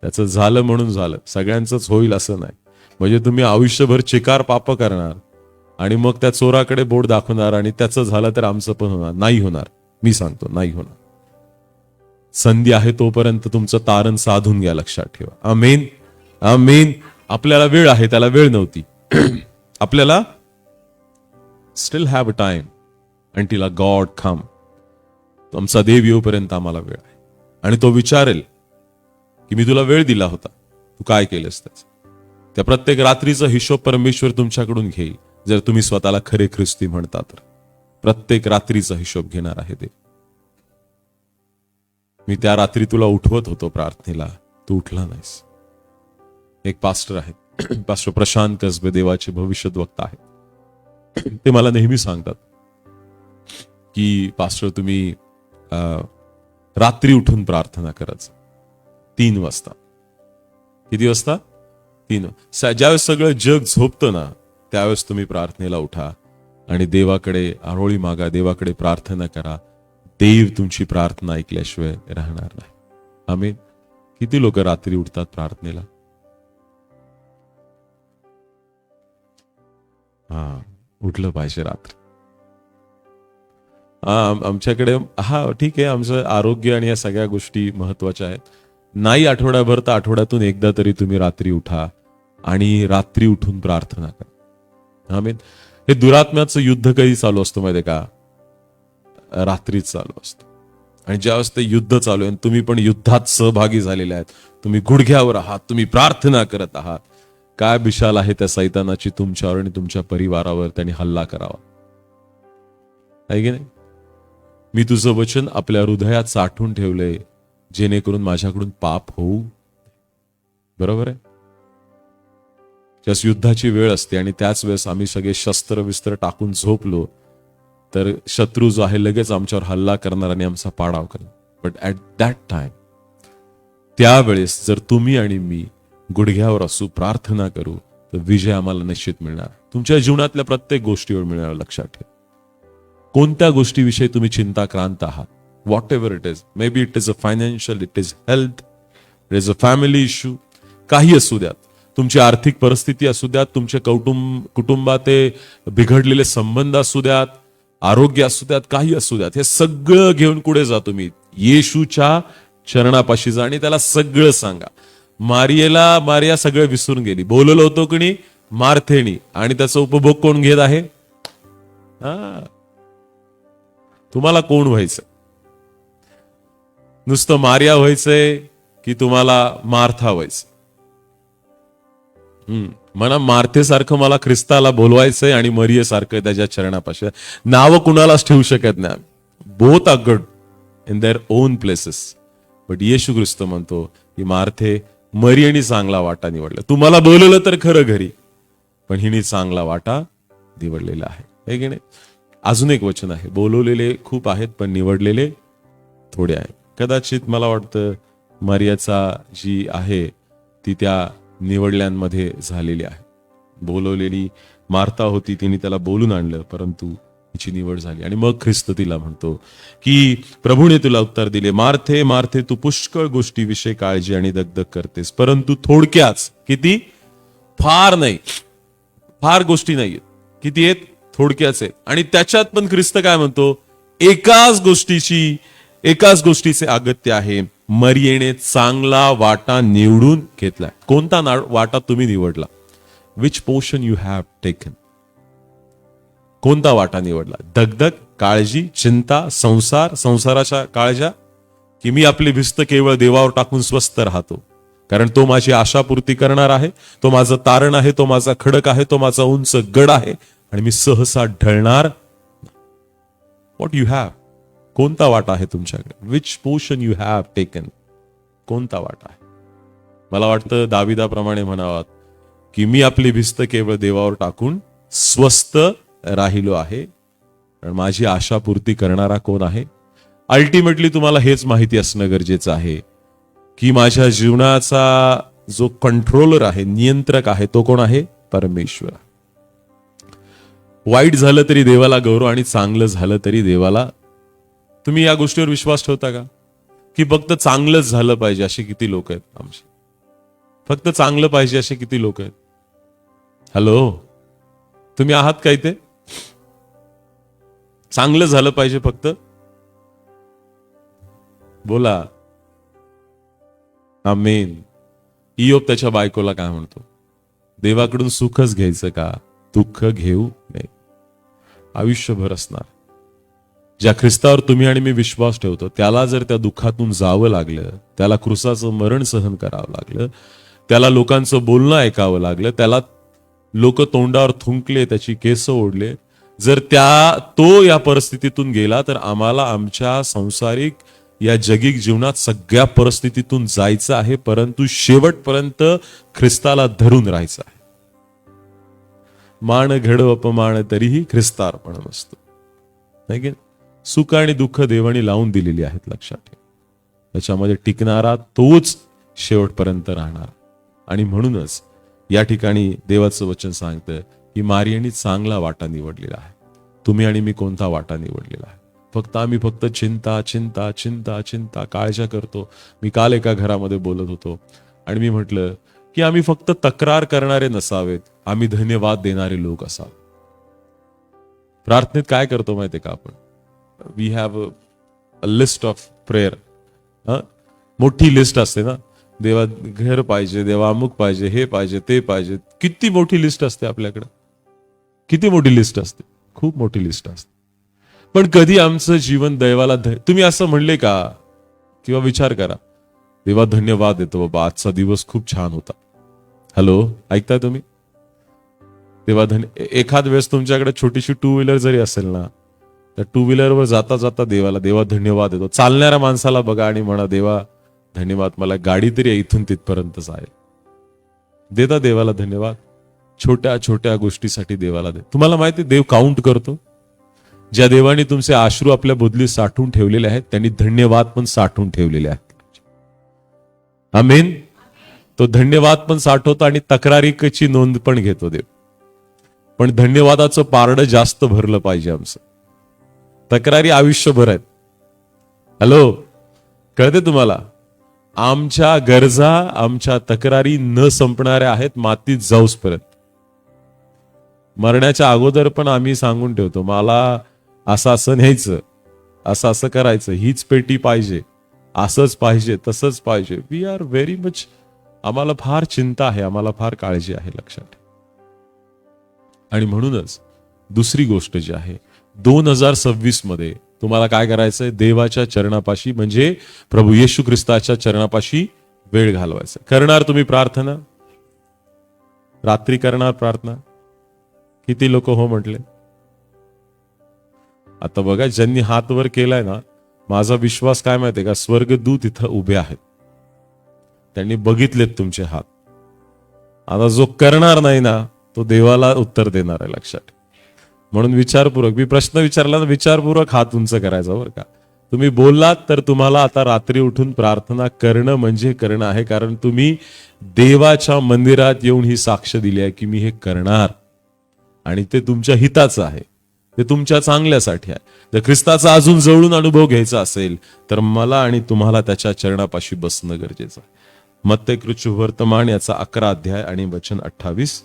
त्याचं झालं म्हणून झालं, सगळ्यांचंच होईल असं नाही. म्हणजे तुम्ही आयुष्यभर चिकार पाप करणार आणि मग त्या चोराकडे बोट दाखवणार आणि त्याचं झालं तर आमचं पण होणार. नाही होणार, मी सांगतो, नाही होणार. संधी आहे तोपर्यंत तुमचं तारण साधून घ्या, लक्षात ठेवा. आमेन, आमेन. आपल्याला वेळ आहे, त्याला वेळ नव्हती. आपल्याला still have a time until a God come. आमचा देव येऊपर्यंत आम्हाला वेळ आहे. आणि तो विचारेल की मी तुला वेळ दिला होता, तू काय केलंस त्याच. त्या प्रत्येक रात्रीचा हिशोब परमेश्वर तुमच्याकडून घेईल, जर तुम्ही स्वतःला खरे ख्रिस्ती म्हणता तर. प्रत्येक रात्रीचा हिशोब घेणार आहे देव. मी त्या रात्री तुला उठवत होतो प्रार्थनेला, तू उठला नाहीस. एक पास्टर आहेत, पास्टर प्रशांत कसबे, देवाचे भविष्यद्वक्ता आहेत. ते मला नेहमी सांगतात की पास्टर तुम्ही रात्री उठून प्रार्थना करायचं 3 वाजता. किती वाजता? 3. ज्यावेळेस सगळं जग झोपतं ना, त्यावेळेस तुम्ही प्रार्थनेला उठा आणि देवाकडे आरोळी मागा, देवाकडे प्रार्थना करा. देव तुमची प्रार्थना ऐकल्याशिवाय राहणार नाही. आमेन. किती लोक रात्री उठतात प्रार्थनेला? उठलं पाहिजे रात्री. आमच्याकडे ठीक आहे, आमचं आरोग्य आणि या सगळ्या गोष्टी महत्वाच्या आहेत. नाही आठवड्याभर तर आठवड्यातून एकदा तरी तुम्ही रात्री उठा आणि रात्री उठून प्रार्थना करा. आमेन. हे दुरात्म्याचं युद्ध कधी चालू असतं माहितीये का? रात्रीच चालू असतं. आणि ज्यावेळेस ते युद्ध चालू आहे, तुम्ही पण युद्धात सहभागी झालेले आहेत, तुम्ही गुडघ्यावर आहात, तुम्ही प्रार्थना करत आहात, काय बिशाल आहे त्या सैतानाची तुमच्यावर आणि तुमच्या परिवारावर त्यांनी हल्ला करावा, आहे की नाही? मी तुझं वचन आपल्या हृदयात साठवून ठेवलंय, जेणेकरून माझ्याकडून पाप होऊ. बरोबर आहे? ज्यास युद्धाची वेळ असते आणि त्याच वेळेस आम्ही सगळे शस्त्र विस्त्र टाकून झोपलो तर शत्रू जो आहे लगेच आमच्यावर हल्ला करणार आणि आमचा पाडाव करणार. बट ऍट दॅट टाइम, त्यावेळेस जर तुम्ही आणि मी गुडघ्यावर असू, प्रार्थना करू, तर विजय आम्हाला निश्चित मिळणार. तुमच्या जीवनातल्या प्रत्येक गोष्टीवर मिळणार. लक्षात ठेवा. कोणत्या गोष्टीविषयी तुम्ही चिंताक्रांत आहात, what ever it is, may be it is a financial, it is health, it is a family issue, काही असू द्यात, तुमची आर्थिक परिस्थिती असू द्यात, तुमचे कुटुंबात बिघडलेले संबंध असू द्यात, आरोग्य असू द्यात, काही असू द्यात, हे सगळं घेऊन कुठे जा तुम्ही? येशूच्या चरणापाशी जा आणि त्याला सगळं सांगा. मारिया सगळं विसरून गेली. बोलवलं होतं कोणी? मार्थेनी. आणि त्याचा उपभोग कोण घेत आहे? तुम्हाला कोण व्हायचं? नुसतं मारिया व्हायचंय की तुम्हाला मार्था व्हायचं? म्हणा, मार्थेसारखं मला ख्रिस्ताला बोलवायचंय आणि मरियेसारखं त्याच्या चरणापाशी. नावं कुणालाच ठेवू शकत नाही. Both are good in their own places. But येशू ख्रिस्त म्हणतो की मार्थे, मरियेने चांगला वाटा निवडला. तुम्हाला बोलवलं तर खरं घरी, पण हिने चांगला वाटा निवडलेला आहे, हे की नाही? अजून एक वचन आहे, बोलवलेले खूप आहेत पण निवडलेले थोडे आहेत. कदाचित मला वाटतं मरियाचा जी आहे ती त्या निवडल्यांमध्ये झालेली आहे. बोलवलेली मार्था होती, तिने त्याला बोलून आणलं, परंतु तिची निवड झाली. आणि मग ख्रिस्त तिला म्हणतो की प्रभूने तुला उत्तर दिले, मार्थे मार्थे, तू पुष्कळ गोष्टीविषयी काळजी आणि दगदग करतेस, परंतु थोडक्याच. किती? फार नाही, फार गोष्टी नाहीयेत. किती आहेत? थोडक्याच आहेत. आणि त्याच्यात पण ख्रिस्त काय म्हणतो? एकाच गोष्टीचे अगत्य आहे. मरियेने चांगला वाटा निवडून घेतलाय. कोणता वाटा तुम्ही निवडला? Which portion you have taken? कोणता वाटा निवडला? दगदग, काळजी, चिंता, संसाराच्या काळज्या, की मी आपली भिस्त केवळ देवावर टाकून स्वस्थ राहतो, कारण तो माझी आशापूर्ती करणार आहे, तो माझं तारण आहे, तो माझा खडक आहे, तो माझा उंच गड आहे, आणि मी सहसा ढळणार. What you have? कोणता वाटा आहे तुमच्याकडे? Which portion you have taken? कोणता वाटा आहे? मला वाटतं दाविदाप्रमाणे म्हणावात की मी आपली भिस्त केवळ देवावर टाकून स्वस्थ राहिलो आहे, कारण माझी आशापूर्ती करणारा कोण आहे? अल्टिमेटली तुम्हाला हेच माहिती असणं गरजेचं आहे की माझ्या जीवनाचा जो कंट्रोलर आहे, नियंत्रक आहे, तो कोण आहे? परमेश्वर. वाईट झालं तरी देवाला गौरव आणि चांगलं झालं तरी देवाला. तुम्ही या गोष्टीवर विश्वास ठेवता का की फक्त चांगलंच झालं पाहिजे असे किती लोक आहेत आमचे? फक्त चांगलं पाहिजे असे किती लोक आहेत? हॅलो, तुम्ही आहात का इथे? चांगलं झालं पाहिजे फक्त? बोला आमेन. इयोब त्याच्या बायकोला काय म्हणतो? देवाकडून सुखच घ्यायचं का, दुःख घेऊ नये. आयुष्यभर असणार. ज्या ख्रिस्तावर तुम्ही आणि मी विश्वास ठेवतो, त्याला जर त्या दुःखातून जावं लागलं, त्याला क्रुसाचं मरण सहन करावं लागलं, त्याला लोकांचं बोलणं ऐकावं लागलं, त्याला लोक तोंडावर थुंकले, त्याची केस ओढले, जर तो या परिस्थितीतून गेला, तर आम्हाला आमच्या सांसारिक या जगिक जीवनात सगळ्या परिस्थितीतून जायचं आहे, परंतु शेवटपर्यंत ख्रिस्ताला धरून राहायचं आहे. मान घड अपमान तरीही ख्रिस्तार्पण नसतो, नाही की? सुख आणि दुःख देवाने लावून दिलेली आहेत, लक्षात ठेवा. त्याच्यामध्ये टिकणारा तोच शेवटपर्यंत राहणार. आणि म्हणूनच या ठिकाणी देवाचं वचन सांगतं की मारियाने चांगला वाटा निवडलेला आहे. तुम्ही आणि मी कोणता वाटा निवडलेला आहे? आम्ही फक्त चिंता चिंता चिंता चिंता काळज्या करतो. मी काल एका घरामध्ये बोलत होतो आणि मी म्हटलं की आम्ही फक्त तक्रार करणारे नसावेत, आम्ही धन्यवाद देणारे लोक असावेत. प्रार्थनेत काय करतो माहितीये का आपण? We have a list of prayer. मोठी लिस्ट असते ना, देवा घर पाहिजे, देवा अमुक पाहिजे, हे पाहिजे, ते पाहिजे. किती मोठी लिस्ट असते आपल्याकडे. किती मोठी लिस्ट असते, खूप मोठी लिस्ट असते. पण कधी आमचं जीवन दैवाला तुम्ही असं म्हणले का? किंवा विचार करा, देवा धन्यवाद देतो बाबा, आजचा दिवस खूप छान होता. हॅलो, ऐकताय तुम्ही? देवा एखाद वेळेस तुमच्याकडे छोटीशी टू व्हीलर जरी असेल ना, त्या टू व्हीलरवर जाता जाता देवा धन्यवाद देतो. चालणाऱ्या माणसाला बघा आणि म्हणा, देवा धन्यवाद, मला गाडी तरी इथून तिथपर्यंत जाईल. देता देवाला धन्यवाद. छोट्या छोट्या गोष्टीसाठी देवाला दे. तुम्हाला माहिती, देव काउंट करतो. ज्या देवाने तुमचे अश्रू आपल्या बुदलीत साठवून ठेवलेले आहेत, त्यांनी धन्यवाद पण साठवून ठेवलेले आहेत. आमेन. तो धन्यवाद पण साठवतो आणि तक्रारीची नोंद पण घेतो देव. पण धन्यवादाचं पारडं जास्त भरलं पाहिजे आमचं. तक्रारी आयुष्यभर आहेत. हॅलो, कळते तुम्हाला? आमच्या गरजा, आमच्या तक्रारी न संपणाऱ्या आहेत मातीत जाऊसपर्यंत. मरण्याच्या अगोदर पण आम्ही सांगून ठेवतो, मला असं असं न्यायचं, असं असं करायचं, हीच पेटी पाहिजे, असंच पाहिजे, तसंच पाहिजे. वी आर व्हेरी मच, आम्हाला फार चिंता आहे, आम्हाला फार काळजी आहे, लक्षात ठेवा. आणि म्हणूनच दुसरी गोष्ट जी आहे, 2026 मध्ये तुम्हाला काय करायचंय? देवाच्या चरणापाशी, म्हणजे प्रभू येशू ख्रिस्ताच्या चरणापाशी वेळ घालवायचा. करणार तुम्ही प्रार्थना? रात्री करणार प्रार्थना? किती लोक हो म्हटले? आता बघा, ज्यांनी हात वर केलाय ना, माझा विश्वास काय माहितीये का, स्वर्गदूत इथं उभे आहेत, त्यांनी बघितलेत तुमचे हात. आता जो करणार नाही ना, तो देवाला उत्तर देणार आहे, लक्षात. म्हणून विचारपूर्वक, मी प्रश्न विचारला ना, विचारपूर्वक हात उंच करायचा बरं का. तुम्ही बोललात तर तुम्हाला आता रात्री उठून प्रार्थना करणं म्हणजे करणं आहे, कारण तुम्ही देवाच्या मंदिरात येऊन ही साक्ष दिली आहे की मी हे करणार आणि ते तुमच्या हिताचं आहे, ते तुमच्या चांगल्यासाठी आहे. जर ख्रिस्ताचा अजून जवळून अनुभव घ्यायचा असेल तर मला आणि तुम्हाला त्याच्या चरणापाशी बसणं गरजेचं आहे. मत्तई वर्तमान याचा 11 अध्याय आणि वचन 28.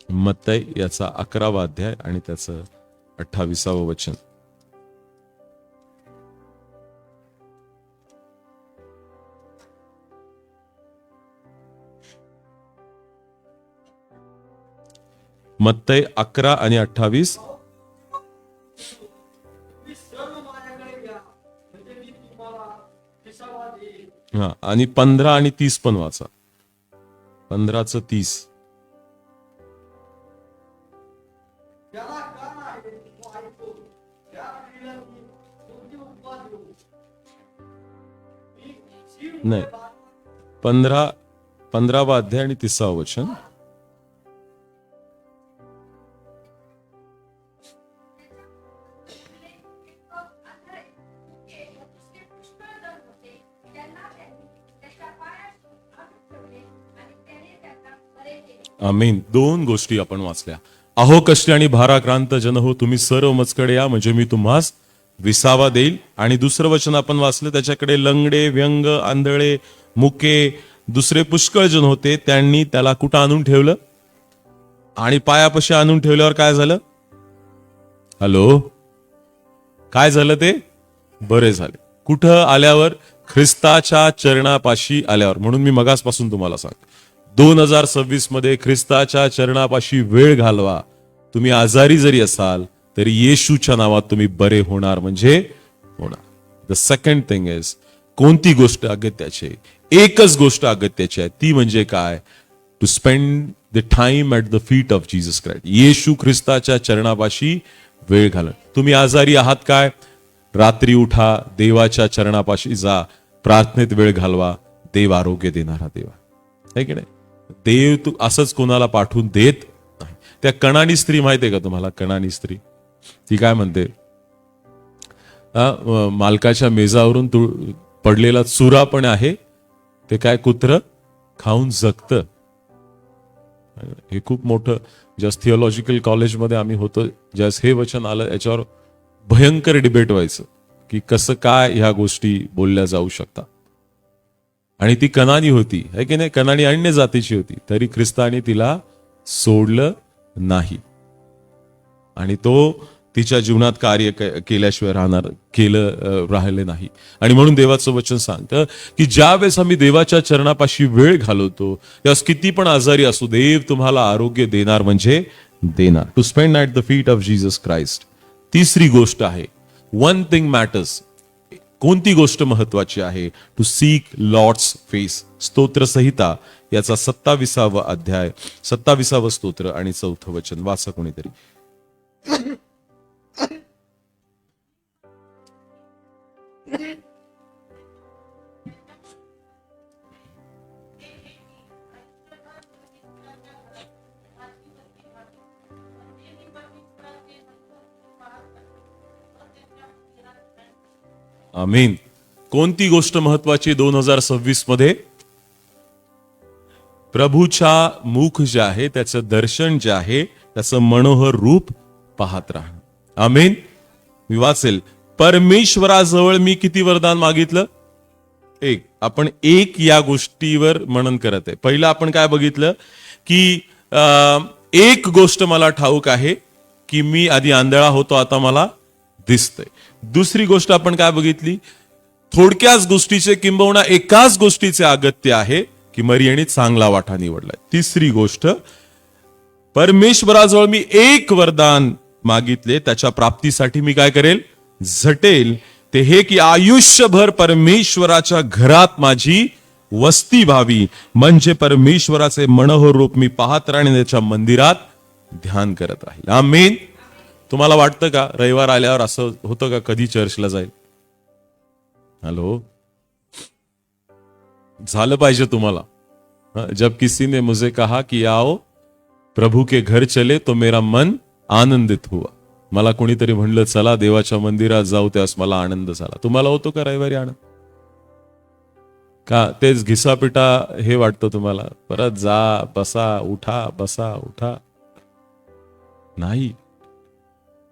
मत्तई याचा 11वा अध्याय आणि त्याचं 28व वचन. मत्तई 11 आणि 28. हा, आणि 15 आणि 30 पण वाचा. 15चं 30. नाही, 15वा अध्याय आणि 30वा वचन. आमीन. 2 गोष्टी आपण वाचल्या. अहो कष्टी आणि भाराक्रांत जन हो, तुम्ही सर्व मजकडे या, म्हणजे मी तुम्हास विसावा देईल. आणि दुसरं वचन आपण वाचलं, त्याच्याकडे लंगडे, व्यंग, आंधळे, मुके, दुसरे पुष्कळ जन होते. त्यांनी त्याला कुठं आणून ठेवलं? आणि पायापाशी आणून ठेवल्यावर काय झालं? हॅलो, काय झालं? ते बरे झाले. कुठं आल्यावर? ख्रिस्ताच्या चरणापाशी आल्यावर. म्हणून मी मगासपासून तुम्हाला सांगतो, 2026 मध्ये ख्रिस्ताच्या चरणापाशी वेळ घालवा. तुम्ही आजारी जरी असाल तरी येशूच्या नावात तुम्ही बरे होणार म्हणजे होणार. द सेकंड थिंग इज, कोणती गोष्ट अगत्याची? एकच गोष्ट अगत्याची आहे, ती म्हणजे काय? To spend the time at the feet of Jesus Christ. येशू ख्रिस्ताच्या चरणापाशी वेळ घाला. तुम्ही आजारी आहात काय? रात्री उठा, देवाच्या चरणापाशी जा, प्रार्थनेत वेळ घालवा. देव आरोग्य देणारा देव आहे की नाही? देव तू असंच कोणाला पाठवून देत नाही. त्या कणानी स्त्री माहितीये का तुम्हाला? कणानी स्त्री ती काय म्हणते? मालकाच्या मेजावरून पडलेला चुरा पण आहे, ते काय कुत्र खाऊन जगतं. हे खूप मोठं, ज्यास थिओलॉजिकल कॉलेजमध्ये आम्ही होतो, ज्यास हे वचन आलं याच्यावर भयंकर डिबेट व्हायचं की कसं काय ह्या गोष्टी बोलल्या जाऊ शकतात. आणि ती कनानी होती, है की नाही? कनानी अन्य जातीची होती, तरी ख्रिस्ताने तिला सोडलं नाही. आणि तो तिच्या जीवनात कार्य केल्याशिवाय राहिले नाही. आणि म्हणून देवाचं वचन सांगतं की ज्यावेळेस आम्ही देवाच्या चरणापाशी वेळ घालवतो, त्यावेळेस किती पण आजारी असू, देव तुम्हाला आरोग्य देणार म्हणजे देणार. To spend at the feet of Jesus Christ. तिसरी गोष्ट आहे, वन थिंग मॅटर्स. कोणती गोष्ट महत्वाची आहे? To seek Lord's face. स्तोत्र संहिता याचा 27वा अध्याय, 27व स्तोत्र आणि 4थं वचन वाचा कोणीतरी. आमीन. कोणती गोष्ट महत्वाची 2026 मध्ये? प्रभूच्या मुख जे आहे, त्याचं दर्शन जे आहे, त्याचं मनोहर रूप पाहत राहणं. आमीन. मी वाचेल, परमेश्वराजवळ मी किती वरदान मागितलं? एक. आपण एक या गोष्टीवर मनन करत आहे. पहिलं आपण काय बघितलं की एक गोष्ट मला ठाऊक आहे की मी आधी आंधळा होतो, आता मला दिसतंय. दुसरी गोष्ट आपण काय बघितली? थोडक्याच गोष्टीचे किंबहुना एकाच गोष्टीचे अगत्य आहे की मरियणी चांगला वाटा निवडलाय. तिसरी गोष्ट, परमेश्वराजवळ मी एक वरदान मागितले, त्याच्या प्राप्तीसाठी मी काय करेल? झटेल. ते हे की आयुष्यभर परमेश्वराच्या घरात माझी वस्ती व्हावी, म्हणजे परमेश्वराचे मनोहर रूप मी पाहत राहीन, त्याच्या मंदिरात ध्यान करत राहील. आमीन. तुम्हाला वाटतं का रविवार आल्यावर असं होतं का कधी चर्चला जाईल? हॅलो, झालं पाहिजे तुम्हाला. जब किसी ने मुझे कहा कि आओ प्रभु के घर चले तो मेरा मन आनंदित हुआ. मला कोणीतरी म्हणलं चला देवाच्या मंदिरात जाऊ, त्यास मला आनंद झाला. तुम्हाला होतो का रविवारी आनंद? का तेच घिसापिटा हे वाटतं तुम्हाला? परत जा, बसा, उठा, बसा, उठा. नाही,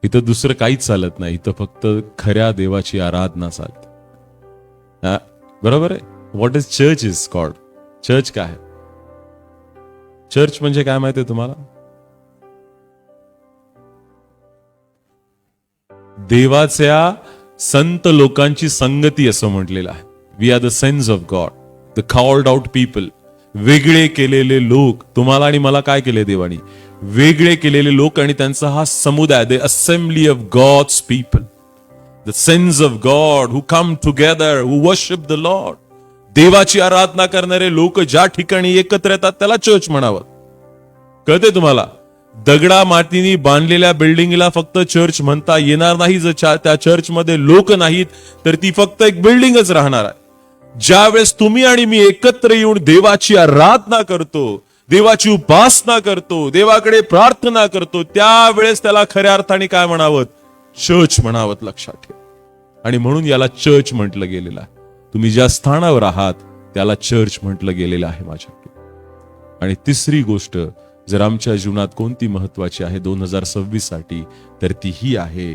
इथं दुसरं काहीच चालत नाही. इथं फक्त खऱ्या देवाची आराधना चालते. बरोबर आहे? What is church is called? Church काय आहे? चर्च म्हणजे काय माहिती आहे तुम्हाला? देवाच्या संत लोकांची संगती असं म्हटलेलं आहे. We are the sons of God, the called out people. वेगळे केलेले लोक. तुम्हाला आणि मला काय केले देवानी? वेगळे केलेले लोक, आणि त्यांचा हा समुदाय, the assembly of God's people, the sons of God who come together, who worship the Lord. देवाची आराधना करणारे लोक ज्या ठिकाणी एकत्र येतात त्याला चर्च म्हणावं. कळते तुम्हाला? दगडा मातीने बांधलेल्या बिल्डिंगला फक्त चर्च म्हणता येणार नाही जर त्या चर्चमध्ये लोक नाहीत, तर ती फक्त एक बिल्डिंगच राहणार आहे. ज्यावेळेस तुम्ही आणि मी एकत्र येऊन देवाची आराधना करतो, देवाची उपासना करतो, देवाकडे प्रार्थना करतो, त्यावेळेस त्याला खऱ्या अर्थाने काय म्हणावं? चर्च म्हणावं. लक्षात ठेवा. आणि म्हणून याला चर्च म्हटलं गेलेलं आहे. तुम्ही ज्या स्थानावर आहात त्याला चर्च म्हटलं गेलेलं आहे माझ्या. आणि तिसरी गोष्ट जर आमच्या जीवनात कोणती महत्वाची आहे 2026 साठी, तर ती ही आहे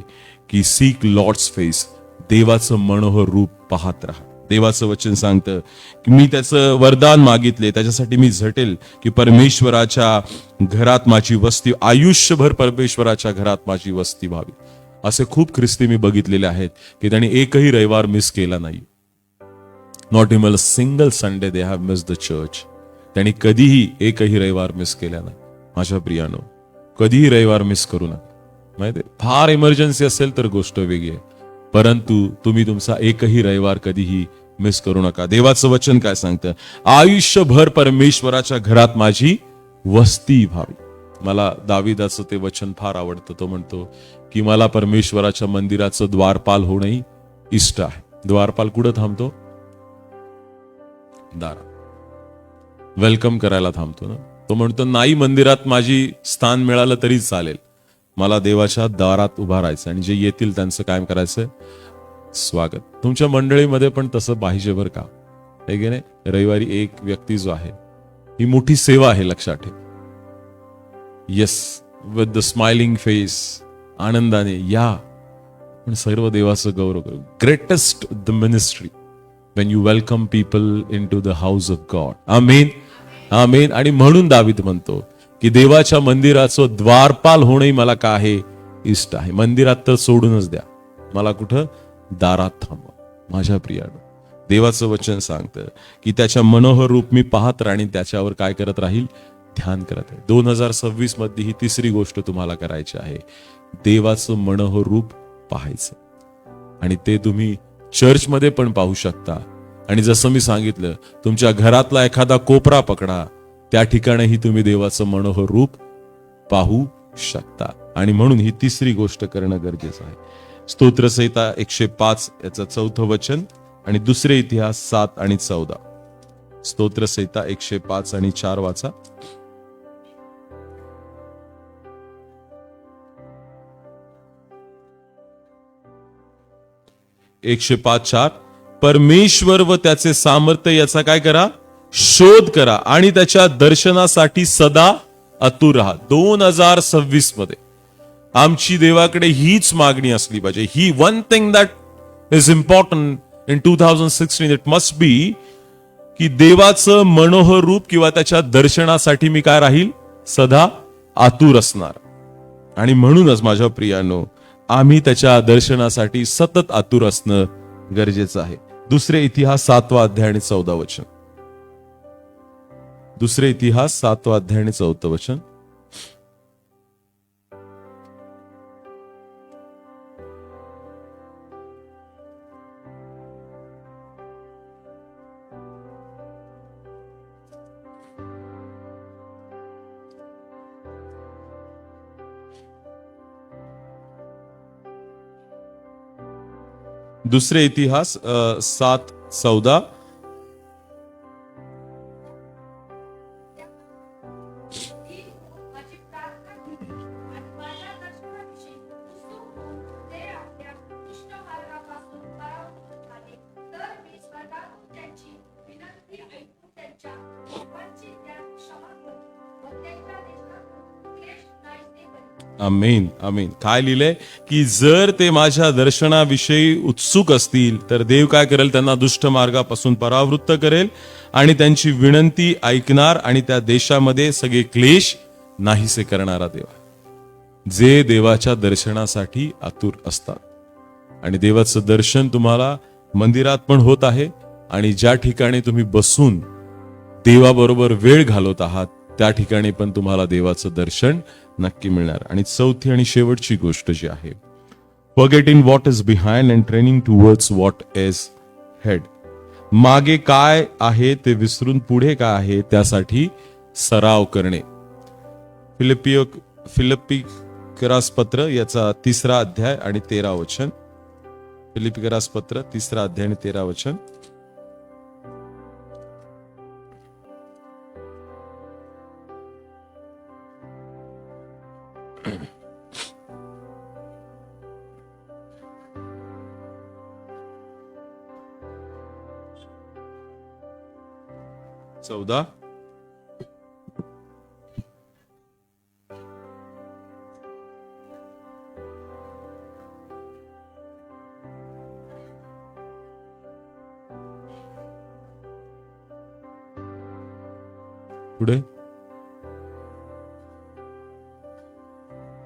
की सीक लॉर्ड्स फेस. देवाचं मनोहर रूप पाहत राहा. देवाचं वचन सांगतं की मी त्याचं वरदान मागितले, त्याच्यासाठी मी झटेल की परमेश्वराच्या घरात माझी वस्ती, आयुष्यभर परमेश्वराच्या घरात माझी वस्ती व्हावी. असे खूप ख्रिस्ती मी बघितलेले आहेत की त्यांनी एकही रविवार मिस केला नाही. Not even a single Sunday they have miss the church. त्यांनी कधीही एकही रविवार मिस केला नाही. माझ्या प्रियानो, कधीही रविवार मिस करू नका. माहिती, फार इमर्जन्सी असेल तर गोष्ट वेगळी आहे, परंतु तुम्ही तुमचा एकही रविवार कधीही मिस करू नका. देवाचं वचन काय सांगतं? आयुष्यभर परमेश्वराच्या घरात माझी वस्ती व्हावी. मला दाविदाचं ते वचन फार आवडतं. तो म्हणतो की मला परमेश्वराच्या मंदिराचं द्वारपाल होणंही इष्ट आहे. द्वारपाल कुठं थांबतो? दारा. वेलकम करायला थांबतो ना. तो म्हणतो नाही, मंदिरात माझी स्थान मिळालं तरी चालेल, मला देवाच्या दारात उभा राहायचं आणि जे येतील त्यांचं काय करायचं? स्वागत. तुमच्या मंडळीमध्ये पण तसं पाहिजे बरं का, आहे की नाही? रविवारी एक व्यक्ती जो आहे, ही मोठी सेवा आहे, लक्षात ठेव. Yes, with the smiling face, आनंदाने या, पण सर्व देवाचं गौरव करू. Greatest the ministry when you welcome people into the house of God. आमेन, आमेन. आणि म्हणून दावीद म्हणतो की देवाच्या मंदिराचं द्वारपाल होणंही मला काय आहे? इष्ट आहे. मंदिरात तर सोडूनच द्या, मला कुठं? दारात थांबवा. माझ्या प्रियानो, देवाचं वचन सांगतं की त्याच्या मनोहर रूप मी पाहत राहीन, त्याच्यावर काय करत राहील? ध्यान करत आहे. 2026 मध्ये ही तिसरी गोष्ट तुम्हाला करायची आहे, देवाचं मनोहर रूप पाहायचं. आणि ते तुम्ही चर्चमध्ये पण पाहू शकता. आणि जसं मी सांगितलं, तुमच्या घरातला एखादा कोपरा पकडा, त्या ठिकाणीही तुम्ही देवाचं मनोहर रूप पाहू शकता. आणि म्हणून ही तिसरी गोष्ट करणं गरजेचं आहे. स्तोत्रसंहिता 105 याचं 4थं वचन आणि दुसरे इतिहास 7 आणि 14. स्तोत्रसंहिता 105 आणि 4 वाचा. एकशे 5:4. परमेश्वर व त्याचे सामर्थ्य याचा काय करा? शोध करा आणि त्याच्या दर्शनासाठी सदा आतुर राहा. 2026 मध्ये आमची देवाकडे हीच मागणी असली पाहिजे. ही one thing that is important in 2016, it must be की देवाचं मनोहर रूप किंवा त्याच्या दर्शनासाठी मी काय राहील? सदा आतुर असणार. आणि म्हणूनच माझ्या प्रियानो, आम्ही त्याच्या दर्शनासाठी सतत आतुर असणं गरजेचं आहे. दुसरे इतिहास 7वा अध्याय आणि 14 वचन. दुसरे इतिहास 7वा अध्याय आणि 14 वचन. दुसरे इतिहास 7:14. आमेन आमेन. काय लिहिलंय की जर ते माझ्या दर्शनाविषयी उत्सुक असतील तर देव काय करेल, त्यांना दुष्ट मार्गापासून परावृत्त करेल आणि त्यांची विनंती ऐकणार आणि त्या देशामध्ये सगळे क्लेश नाहीसे करणारा देव आहे. जे देवाच्या दर्शनासाठी आतुर असतात आणि देवाचं दर्शन तुम्हाला मंदिरात पण होत आहे आणि ज्या ठिकाणी तुम्ही बसून देवाबरोबर वेळ घालवत आहात त्या ठिकाणी पण तुम्हाला देवाचं दर्शन नक्की मिळणार. आणि चौथी आणि शेवटची गोष्ट जी आहे, forgetting what is behind and training towards what is head. मागे काय आहे ते विसरून पुढे काय आहे त्यासाठी सराव करणे. फिलिपिकरास पत्र याचा 3 अध्याय आणि 13 वचन. फिलिपिकरास पत्र 3 अध्याय आणि 13 वचन. चौदा. पुढे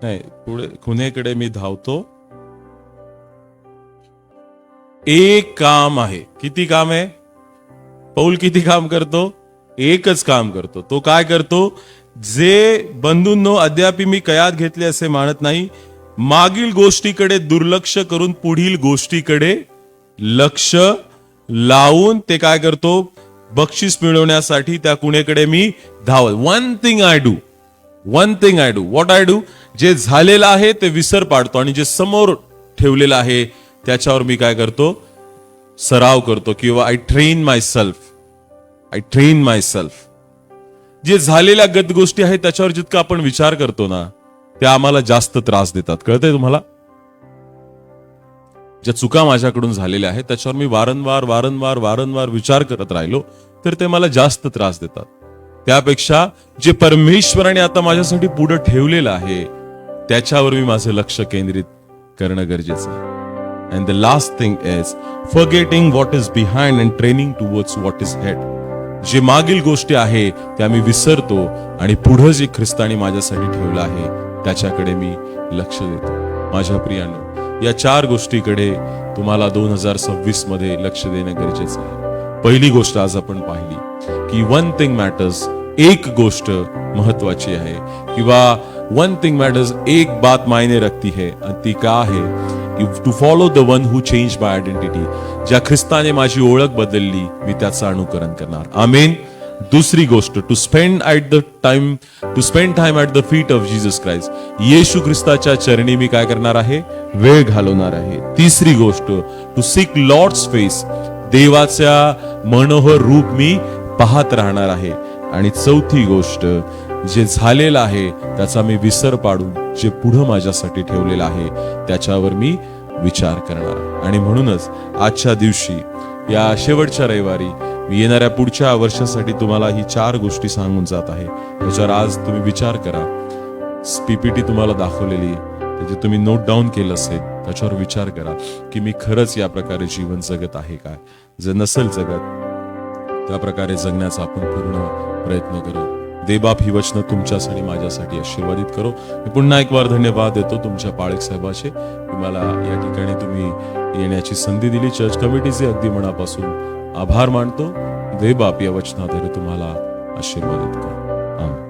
नाही, पुढे खुनेकडे मी धावतो. एक काम आहे. किती काम आहे? पौल किती काम करतो? एकच काम करतो. तो काय करतो? जे बंधूंनो अद्याप मी कयात घेतले असे मानत नाही, मागील गोष्टीकडे दुर्लक्ष करून पुढील गोष्टीकडे लक्ष लावून ते काय करतो? बक्षीस मिळवण्यासाठी त्या कुणेकडे मी धावत. One thing I do, what I do. जे झालेलं आहे ते विसर पाडतो आणि जे समोर ठेवलेलं आहे त्याच्यावर मी काय करतो? सराव करतो. किंवा आय ट्रेन माय सेल्फ. जे झालेल्या गत गोष्टी आहेत त्याच्यावर जितका आपण विचार करतो ना, त्या आम्हाला जास्त त्रास देतात. कळतंय तुम्हाला? ज्या चुका माझ्याकडून झालेल्या आहेत त्याच्यावर मी वारंवार विचार करत राहिलो तर ते मला जास्त त्रास देतात. त्यापेक्षा जे परमेश्वराने आता माझ्यासाठी पुढे ठेवलेलं आहे त्याच्यावर मी माझं लक्ष केंद्रित करणं गरजेचं आहे. And the last thing is forgetting what is behind and training towards what is head. जे मागील गोष्टी आहे त्या मी विसरतो आणि पुढे जे ख्रिस्ताने माझ्यासाठी ठेवलं आहे त्याच्याकडे मी लक्ष देतो. माझ्या प्रियांनो, या 4 गोष्टीकडे तुम्हाला 2026 मध्ये लक्ष देणं गरजेचं आहे. पहिली गोष्ट आज आपण पाहिली की वन थिंग मॅटर्स. एक गोष्ट महत्वाची आहे किंवा वन थिंग मॅटर्स, एक बात मायने रखती है आणि ती का आहे की to follow the one who change my identity. ज्या ख्रिस्ताने माझी ओळख बदलली मी त्याचं अनुकरण करणार. आमेन. दुसरी गोष्ट, to spend time at the feet of Jesus Christ. येशू ख्रिस्ताच्या चरणी मी काय करणार आहे? वेळ घालवणार आहे. तिसरी गोष्ट, टू सीक लॉर्ड्स फेस. देवाच्या मनोहर रूप मी पाहत राहणार आहे. आणि चौथी गोष्ट, जे झालेलं आहे त्याचा मी विसर पाडून जे पुढं माझ्यासाठी ठेवलेलं आहे त्याच्यावर मी विचार करणार. आणि म्हणूनच आजच्या दिवशी, या शेवटच्या रविवारी मी येणाऱ्या पुढच्या वर्षासाठी तुम्हाला ही 4 गोष्टी सांगून जात आहे. त्याच्यावर आज तुम्ही विचार करा. पीपीटी तुम्हाला दाखवलेली त्याचे तुम्ही नोट डाऊन केलं असेल त्याच्यावर विचार करा की मी खरंच या प्रकारे जीवन जगत आहे काय. जर नसेल जगत त्या प्रकारे जगण्याचा आपण पूर्ण प्रयत्न करू. देवबाप ही वचनं तुमच्यासाठी माझ्यासाठी आशीर्वादित करो. मी पुन्हा एक वार धन्यवाद देतो तुमच्या पाळक साहेबाचे की मला या ठिकाणी तुम्ही येण्याची संधी दिली. चर्च कमिटीचे अगदी मनापासून आभार मानतो. देवबाप या वचनाद्वारे तुम्हाला आशीर्वादित करो. आमेन.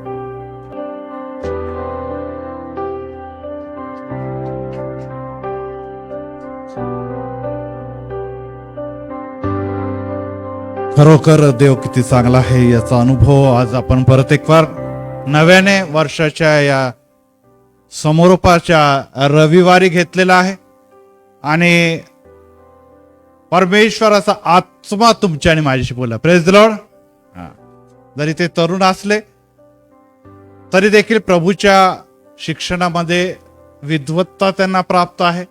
खरोखर देव किती चांगला आहे याचा अनुभव आज आपण परत एक वार नव्याने वर्षाच्या या समारोपाच्या रविवारी घेतलेला आहे. आणि परमेश्वराचा आत्मा तुमच्या आणि माझ्याशी बोला. Praise the Lord. जरी ते तरुण असले तरी देखील प्रभूच्या शिक्षणामध्ये विद्वत्ता त्यांना प्राप्त आहे.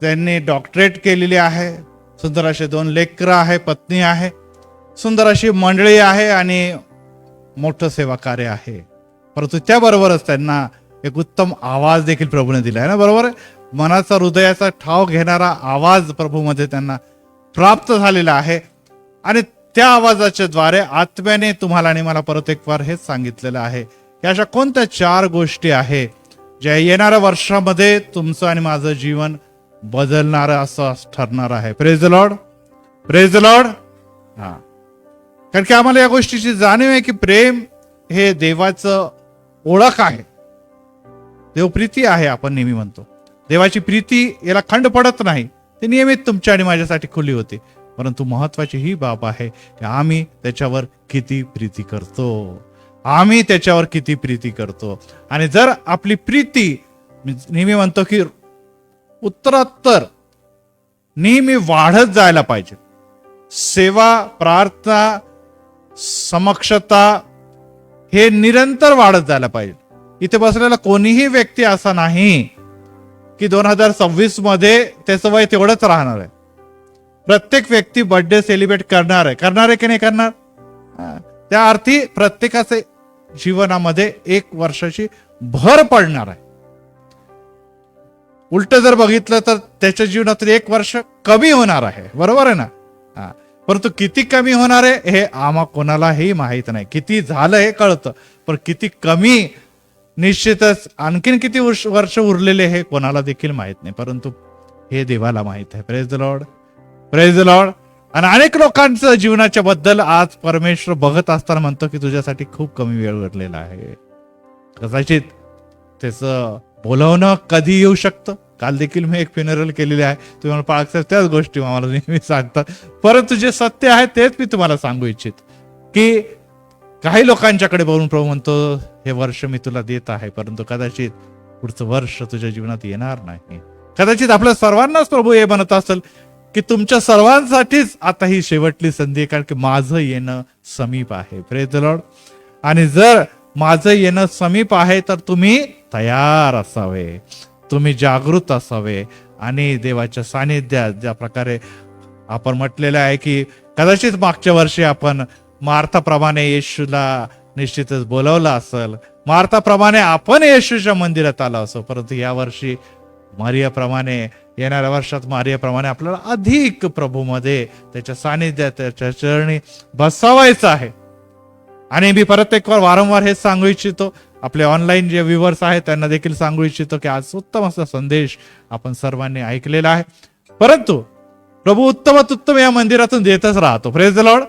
त्यांनी डॉक्टरेट केलेली आहे. सुंदर असे 2 लेकरं आहे, पत्नी आहे, सुंदर अशी मंडळी आहे आणि मोठं सेवा कार्य आहे. परंतु त्याबरोबरच त्यांना एक उत्तम आवाज देखील प्रभूने दिला आहे ना, बरोबर आहे. मनाचा हृदयाचा ठाव घेणारा आवाज प्रभूमध्ये त्यांना प्राप्त झालेला आहे. आणि त्या आवाजाच्या द्वारे आत्म्याने तुम्हाला आणि मला परत एक वार हेच सांगितलेलं आहे की अशा कोणत्या 4 गोष्टी आहे ज्या येणाऱ्या वर्षामध्ये तुमचं आणि माझं जीवन बदलणारं असं ठरणार आहे. Praise the Lord, praise the Lord. हा, कारण की आम्हाला या गोष्टीची जाणीव आहे की प्रेम हे देवाचं ओळख आहे. देवप्रीती आहे आपण नेहमी म्हणतो. देवाची प्रीती याला खंड पडत नाही, ते नियमित तुमच्या आणि माझ्यासाठी खुली होती. परंतु महत्वाची ही बाब आहे की आम्ही त्याच्यावर किती प्रीती करतो, आम्ही त्याच्यावर किती प्रीती करतो. आणि जर आपली प्रीती, मी नेहमी म्हणतो की उत्तरोत्तर नेहमी वाढत जायला पाहिजे. सेवा, प्रार्थना, समक्षता हे निरंतर वाढत जायला पाहिजे. इथे बसलेला कोणीही व्यक्ती असा नाही की 2026 मध्ये त्याचं वय तेवढंच राहणार आहे. प्रत्येक व्यक्ती बर्थडे सेलिब्रेट करणार आहे की नाही करणार. त्या अर्थी प्रत्येकाचे जीवनामध्ये 1 वर्षाची भर पडणार आहे. उलट जर बघितलं तर त्याच्या जीवनात 1 वर्ष कमी होणार आहे, बरोबर आहे ना. परंतु किती कमी होणार आहे हे आम्हा कोणालाही माहित नाही. किती झालं हे कळतं, पण किती कमी निश्चितच आणखीन किती वर्ष उरलेले हे कोणाला देखील माहित नाही, परंतु हे देवाला माहित आहे. Praise the Lord, praise the Lord. आणि अनेक लोकांचं जीवनाच्या बद्दल आज परमेश्वर बघत असताना म्हणतो की तुझ्यासाठी खूप कमी वेळ उरलेला आहे. कदाचित त्याचं बोलवणं कधी येऊ शकतं. काल देखील मी एक फ्युनरल केलेली आहे. तुम्हाला पाळसाहेब त्याच गोष्टी आम्हाला नेहमी सांगतात, परंतु जे सत्य आहे तेच मी तुम्हाला सांगू इच्छित की काही लोकांच्याकडे बघून प्रभू म्हणतो हे वर्ष मी तुला देत आहे, परंतु कदाचित पुढचं वर्ष तुझ्या जीवनात येणार नाही. कदाचित आपल्या सर्वांनाच प्रभू हे म्हणत असेल की तुमच्या सर्वांसाठीच आता ही शेवटली संधी आहे, कारण की माझं येणं समीप आहे. Praise the Lord. आणि जर माझं येणं समीप आहे तर तुम्ही तयार असावे, तुम्ही जागृत असावे. आणि देवाच्या सानिध्यात ज्या प्रकारे आपण म्हटलेलं आहे की कदाचित मागच्या वर्षी आपण मार्थाप्रमाणे येशूला निश्चितच बोलवलं असेल, मार्थाप्रमाणे आपण येशूच्या मंदिरात आलो असो, परंतु या वर्षी मारियाप्रमाणे, येणाऱ्या वर्षात मारियाप्रमाणे आपल्याला अधिक प्रभूमध्ये त्याच्या सानिध्यात त्याच्या चरणी बसावायचं आहे. आणि मी परत एक वारंवार हेच सांगू इच्छितो, आपले ऑनलाईन जे व्ह्युअर्स आहेत त्यांना देखील सांगू इच्छितो की आज उत्तम असा संदेश आपण सर्वांनी ऐकलेला आहे, परंतु प्रभू उत्तमात उत्तम या मंदिरातून देतच राहतो. Praise the Lord.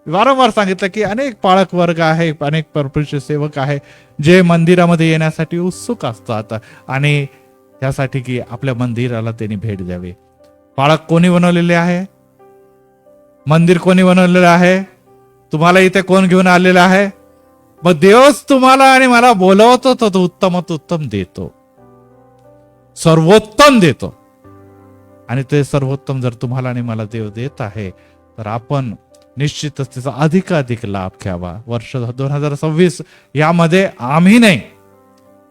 वारंवार सांगितलं की अनेक पाळक वर्ग आहे, अनेक परमेश्वर सेवक आहे जे मंदिरामध्ये येण्यासाठी उत्सुक असतात आणि त्यासाठी की आपल्या मंदिराला त्यांनी भेट द्यावी. पाळक कोणी बनवलेले आहे, मंदिर कोणी बनवलेलं आहे, तुम्हाला इथे कोण घेऊन आलेला आहे. मग देवच तुम्हाला आणि मला बोलवतो, तो उत्तमात उत्तम देतो, सर्वोत्तम देतो. आणि ते सर्वोत्तम जर तुम्हाला आणि मला देव देत आहे तर आपण निश्चितच त्याचा अधिकाधिक लाभ घ्यावा. वर्ष 2026 यामध्ये आम्ही नाही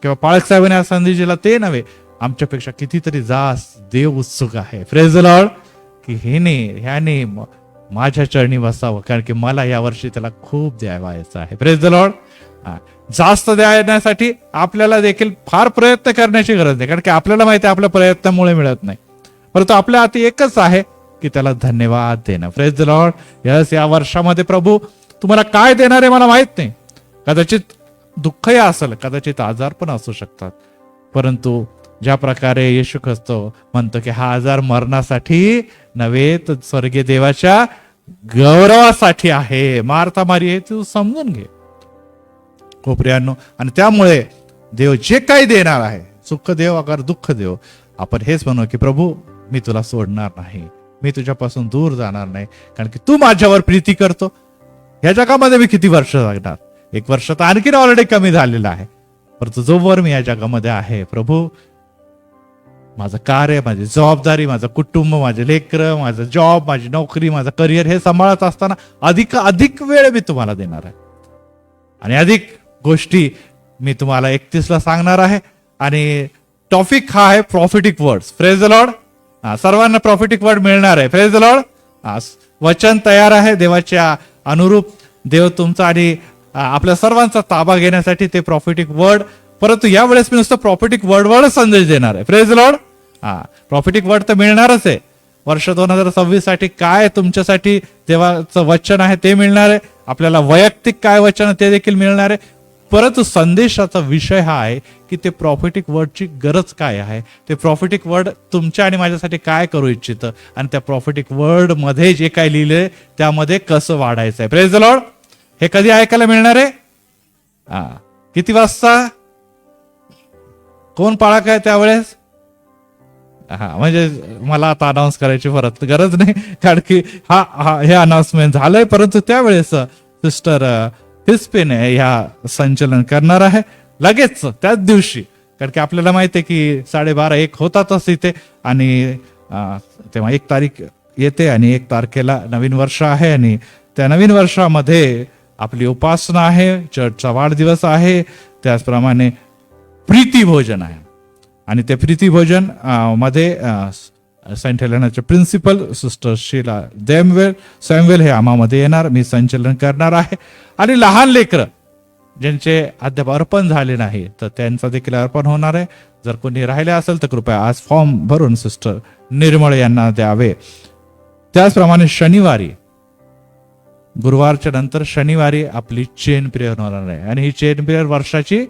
किंवा पाळक साहेबांनी संधीजीला ते नव्हे, आमच्यापेक्षा कितीतरी जास्त देव उत्सुक आहे. Praise the Lord. की ह्याने माझ्या चरणी बसावं, कारण की मला या वर्षी त्याला खूप द्यावायचं आहे. Praise the Lord. जास्त देण्यासाठी आपल्याला देखील फार प्रयत्न करण्याची गरज नाही, कारण की आपल्याला माहिती आहे आपल्या प्रयत्नामुळे मिळत नाही, परंतु आपल्या हाती एकच आहे की त्याला धन्यवाद देणं. Praise the Lord. यस, या वर्षामध्ये प्रभू तुम्हाला काय देणार आहे मला माहित नाही. कदाचित दुःखही असेल, कदाचित आजार पण असू शकतात, परंतु ज्या प्रकारे येशू ख्रिस्त म्हणतो की हा आजार मरणासाठी नव्हे तर स्वर्गीय देवाच्या गौरवासाठी आहे. मार्था मारी हे तू समजून घे कोपऱ्यांनो. आणि त्यामुळे देव जे काही देणार आहे, सुख देव अगर दुःख देव, आपण हेच म्हणू की प्रभू मी तुला सोडणार नाही, मी तुझ्यापासून दूर जाणार नाही, कारण की तू माझ्यावर प्रीती करतो. या जगामध्ये मी किती वर्ष जगणार, 1 वर्ष तर आणखीन ऑलरेडी कमी झालेलं आहे, परंतु जोवर मी या जगामध्ये आहे प्रभू, माझं कार्य, माझी जबाबदारी, माझं कुटुंब, माझे लेकरं, माझं जॉब, माझी नोकरी, माझं करिअर हे सांभाळत असताना अधिक वेळ मी तुम्हाला देणार आहे आणि अधिक गोष्टी मी तुम्हाला 31ला सांगणार आहे. आणि टॉपिक हा आहे prophetic words. Praise the Lord. सर्वांना प्रॉफिटिक वर्ड मिळणार आहे. Praise the Lord. वचन तयार आहे देवाच्या अनुरूप. देव तुमचा आणि आपल्या सर्वांचा ताबा घेण्यासाठी ते प्रॉफिटिक वर्ड परंतु यावेळेस मी नुसतं प्रॉफिटिक वर्डवर संदेश देणार आहे. Praise Lord. प्रॉफिटिक वर्ड तर मिळणारच आहे. वर्ष 2026 साठी काय तुमच्यासाठी देवाचं वचन आहे ते मिळणार आहे. आपल्याला वैयक्तिक काय वचन आहे ते देखील मिळणार आहे. परंतु संदेशाचा विषय हा आहे की ते प्रॉफिटिक वर्डची गरज काय आहे, ते प्रॉफिटिक वर्ड तुमच्या आणि माझ्यासाठी काय करू इच्छितं, आणि त्या प्रॉफिटिक वर्ड मध्ये जे काय लिहिलंय त्यामध्ये कसं वाढायचं आहे. Praise the Lord. हे कधी ऐकायला मिळणार आहे? किती वाजता? कोण पाळक आहे त्यावेळेस? म्हणजे मला आता अनाऊन्स करायची परत गरज नाही, कारण की हे अनाउन्समेंट झालंय. परंतु त्यावेळेस सिस्टर हिस्पेने ह्या संचलन करणार आहे लगेच त्याच दिवशी, कारण की आपल्याला माहिती आहे की 12:30-1 होतातच इथे, आणि तेव्हा 1 तारीख येते आणि 1 तारखेला नवीन वर्ष आहे, आणि त्या नवीन वर्षामध्ये आपली उपासना आहे, चर्चचा वाढदिवस आहे, त्याचप्रमाणे प्रीती भोजन आहे. आणि ते प्रीती भोजन मध्ये सेंट हेलेनाचे प्रिन्सिपल सिस्टर शीला सॅम्युएल हे आम्हामध्ये येणार. मी संचलन करणार आहे. आणि लहान लेकरं ज्यांचे अद्याप अर्पण झाले नाही तर त्यांचं देखील अर्पण होणार आहे. जर कोणी राहिले असेल तर कृपया आज फॉर्म भरून सिस्टर निर्मळे यांना द्यावे. त्याचप्रमाणे शनिवारी, गुरुवारच्या नंतर शनिवारी आपली चेन प्रेयर होणार आहे, आणि ही चेन प्रेयर वर्षाची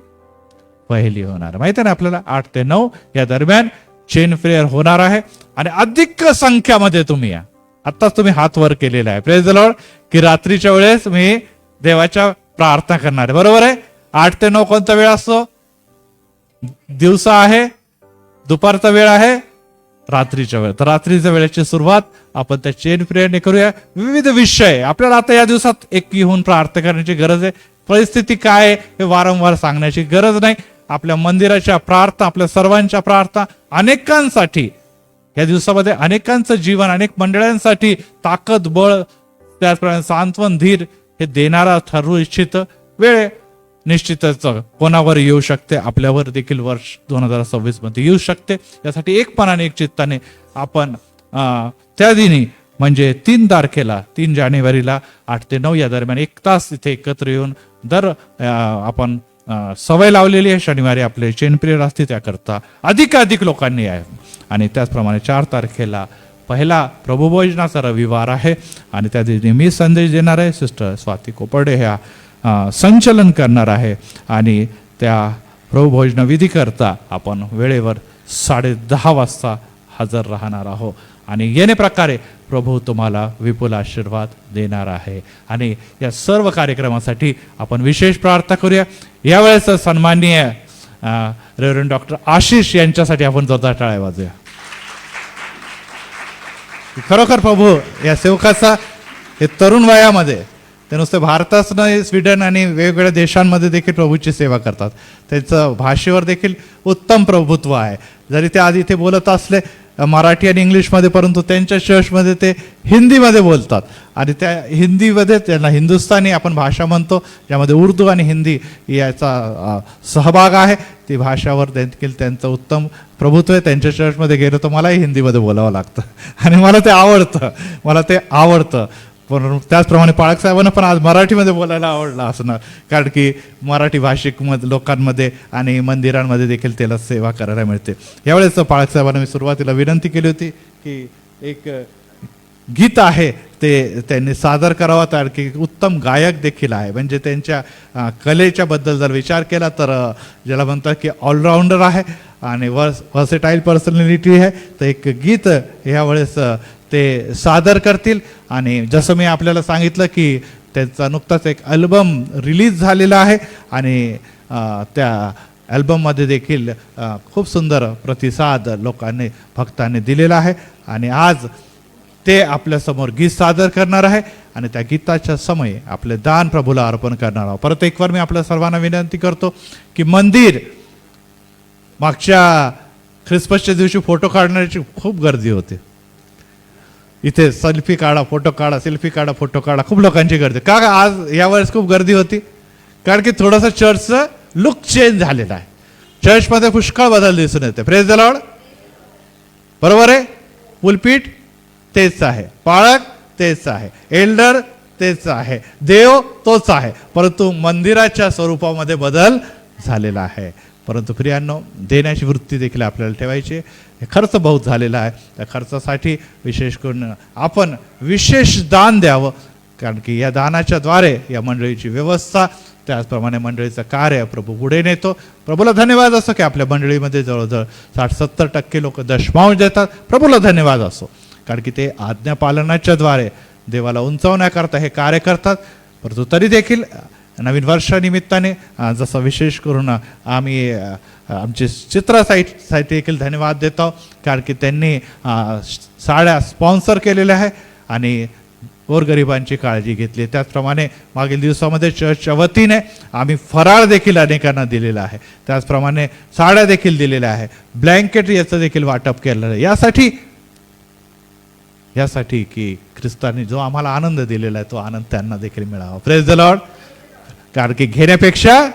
पहिली होणार. माहिती आहे ना आपल्याला, 8 ते 9 या दरम्यान चेन प्रेयर होणार आहे. आणि अधिक संख्यामध्ये तुम्ही या. आत्ताच तुम्ही हात वर केलेला आहे प्रेज द लॉर्ड, की रात्रीच्या वेळेस मी देवाच्या प्रार्थना करणार आहे. बरोबर आहे. 8 ते 9 कोणता वेळ असतो? दिवसा आहे, दुपारचा वेळ आहे, रात्रीच्या वेळ. तर रात्रीच्या वेळेची सुरुवात आपण त्या चेन प्रेयरने करूया. विविध विषय आपल्याला आता या दिवसात एक येऊन प्रार्थना करण्याची गरज आहे. परिस्थिती काय आहे हे वारंवार सांगण्याची गरज नाही. आपल्या मंदिराच्या प्रार्थना, आपल्या सर्वांच्या प्रार्थना, अनेकांसाठी या दिवसामध्ये अनेकांचं जीवन, अनेक मंडळांसाठी ताकद, बळ, त्याचप्रमाणे सांत्वन, धीर हे देणारा ठरवू इच्छित. वेळ निश्चितच कोणावर येऊ शकते, आपल्यावर देखील वर्ष 2026 मध्ये येऊ शकते. यासाठी एकपणाने, एक चित्ताने आपण त्या दिनी म्हणजे 3 तारखेला, 3 जानेवारीला 8 ते 9 या दरम्यान 1 तास इथे एकत्र येऊन आपण सवय लावलेली आहे. शनिवारी आपले चेन प्रेयर असते, त्याकरता अधिक लोकांनी आहे. आणि त्याचप्रमाणे 4 तारखेला पहिला प्रभुभोजनाचा रविवार आहे, आणि त्या दिवशी मी संदेश देणार आहे. सिस्टर स्वाती कोपर्डे ह्या संचलन करणार आहे, आणि त्या प्रभुभोजन विधी करता आपण वेळेवर 10:30 वाजता हजर राहणार आहोत. आणि येणे प्रकारे प्रभू तुम्हाला विपुल आशीर्वाद देणार आहे. आणि या सर्व कार्यक्रमासाठी आपण विशेष प्रार्थना करूया. यावेळेस सन्माननीय रेव्हरंड डॉक्टर आशिष यांच्यासाठी आपण जोरदार टाळ्या वाजूया. खरोखर प्रभू या सेवकाचा हे तरुण वयामध्ये ते नुसते भारताच नाही, स्वीडन आणि वेगवेगळ्या देशांमध्ये देखील प्रभूची सेवा करतात. त्यांचं भाषेवर देखील उत्तम प्रभुत्व आहे. जरी ते आधी ते बोलत असले मराठी आणि इंग्लिशमध्ये, परंतु त्यांच्या चर्चमध्ये ते हिंदीमध्ये बोलतात. आणि त्या हिंदीमध्ये त्यांना हिंदुस्थानी आपण भाषा म्हणतो, ज्यामध्ये उर्दू आणि हिंदी याचा सहभाग आहे. ती भाषावर देखील त्यांचं उत्तम प्रभुत्व आहे. त्यांच्या चर्चमध्ये गेलो तर मलाही हिंदीमध्ये बोलावं लागतं, आणि मला ते आवडतं. पण त्याचप्रमाणे पाळक साहेबांना पण आज मराठीमध्ये बोलायला आवडलं असणार, कारण की मराठी भाषिक लोकांमध्ये आणि मंदिरांमध्ये देखील त्याला सेवा करायला मिळते. यावेळेस पाळक साहेबांना मी सुरुवातीला विनंती केली होती की एक गीत आहे ते त्यांनी सादर करावा, तर की उत्तम गायक देखील आहे. म्हणजे त्यांच्या कलेच्या बद्दल जर विचार केला तर ज्याला म्हणतात की ऑलराऊंडर आहे आणि वर्सेटाईल पर्सनॅलिटी आहे. तर एक गीत यावेळेस ते सादर करतील. आणि जसं मी आपल्याला सांगितलं की त्यांचा नुकताच एक अल्बम रिलीज झालेला आहे, आणि त्या अल्बममध्ये देखील खूप सुंदर प्रतिसाद लोकांनी, भक्तांनी दिलेला आहे. आणि आज ते आपल्यासमोर गीत सादर करणार आहे, आणि त्या गीताच्या समयी आपले दान प्रभूला अर्पण करणार आहोत. परत एकवार मी आपल्या सर्वांना विनंती करतो की मंदिर, मागच्या ख्रिसमसच्या दिवशी फोटो काढण्याची खूप गर्दी होती. इथे सेल्फी काढा, फोटो काढा, सेल्फी काढा, फोटो काढा, खूप लोकांची गर्दी. का आज यावेळेस खूप गर्दी होती? कारण की थोडंसं चर्चचं लुक चेंज झालेला आहे. चर्चमध्ये पुष्कळ बदल दिसून येते. Praise the Lord. बरोबर आहे. पुलपीठ तेच आहे, पाळक तेच आहे, एल्डर तेच आहे, देव तोच आहे, परंतु मंदिराच्या स्वरूपामध्ये बदल झालेला आहे. परंतु प्रियांनो, देण्याची वृत्ती देखील आपल्याला ठेवायची. खर्च बहुत झालेला आहे, त्या खर्चासाठी विशेष करून आपण विशेष दान द्यावं, कारण की या दानाच्या द्वारे या मंडळीची व्यवस्था, त्याचप्रमाणे मंडळीचं कार्य प्रभू पुढे नेतो. प्रभूला धन्यवाद असो की आपल्या मंडळीमध्ये जवळजवळ 60-70% लोक दशमांश देतात. प्रभूला धन्यवाद असो, कारण की ते आज्ञापालनाच्या द्वारे देवाला उंचावण्याकरता हे कार्य करतात. परंतु तरी देखील नवीन वर्षानिमित्ताने जसं विशेष करून आम्ही आमचे चित्रा साईट देखील धन्यवाद देतो, कारण की त्यांनी साड्या स्पॉन्सर केलेल्या आहे आणि गोरगरिबांची काळजी घेतली. त्याचप्रमाणे मागील दिवसामध्ये चर्चच्या वतीने आम्ही फराळ देखील अनेकांना दिलेला आहे, त्याचप्रमाणे साड्या देखील दिलेल्या आहे, ब्लँकेट याचं देखील वाटप केलेलं आहे, यासाठी की ख्रिस्तांनी जो आम्हाला आनंद दिलेला आहे तो आनंद त्यांना देखील मिळावा. Praise the Lord. कारण की घेण्यापेक्षा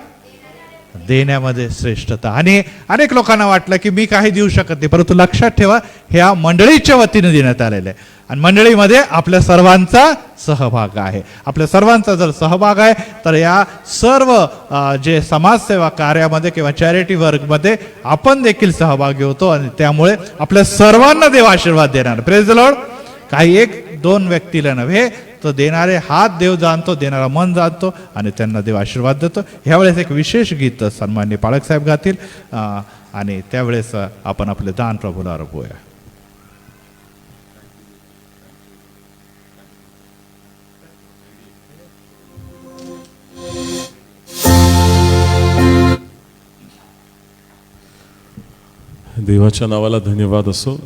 देण्यामध्ये श्रेष्ठता. आणि अनेक लोकांना वाटलं की मी काही देऊ शकत नाही, परंतु लक्षात ठेवा, ह्या मंडळीच्या वतीने देण्यात आलेलं आहे आणि मंडळीमध्ये आपल्या सर्वांचा सहभाग आहे. आपल्या सर्वांचा जर सहभाग आहे तर या सर्व जे समाजसेवा कार्यामध्ये किंवा चॅरिटी वर्कमध्ये आपण देखील सहभागी होतो आणि त्यामुळे आपल्या सर्वांना देव आशीर्वाद देणार. Praise the Lord. काही 1-2 व्यक्तीला नव्हे, तो देणारे हात देव जाणतो, देणारा मन जाणतो आणि त्यांना देव आशीर्वाद देतो. ह्यावेळेस एक विशेष गीत सन्माननीय पाळक साहेब गातील आणि त्यावेळेस आपण आपले दान प्रभूला अर्पवूया. देवाच्या नावाला धन्यवाद असो.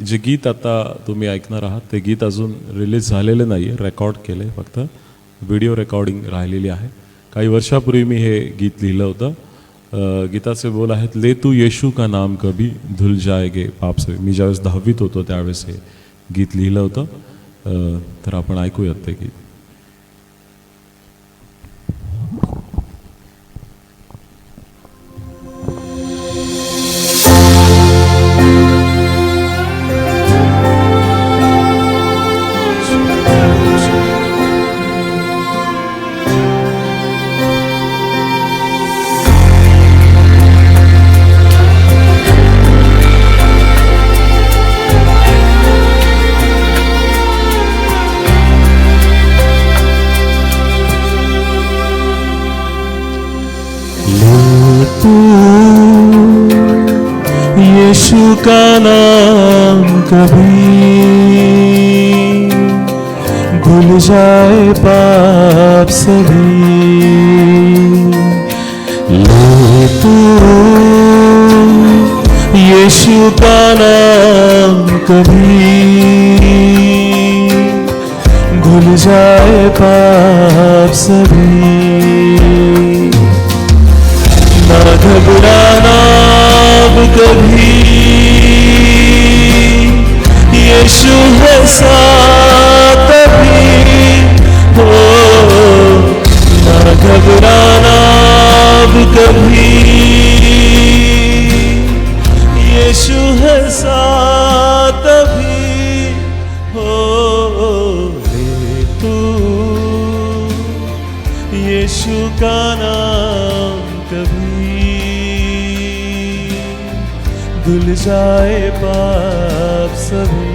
जे गीत आता तुम्ही ऐकणार आहात ते गीत अजून रिलीज झालेले नाही आहे, रेकॉर्ड केलं आहे, फक्त व्हिडिओ रेकॉर्डिंग राहिलेली आहे. काही वर्षापूर्वी मी हे गीत लिहिलं होतं. गीताचे बोल आहेत, ले तू येशू का नाम कभी धुल जाएगे पाप से. मी ज्यावेळेस 10वीत होतो त्यावेळेस हे गीत लिहिलं होतं. तर आपण ऐकूयात ते गीत. यीशु का नाम कभी भूल जाए पाप सभी, ले तू यीशु का नाम कभी भूल जाए पाप सभी, ना घबराना अब कभी, यीशु है साथ अभी, हो ना घबराना अब कभी, यीशु है साथ अभी, हो ले तू यीशु का नाम कभी धुल जाए पाप सभी।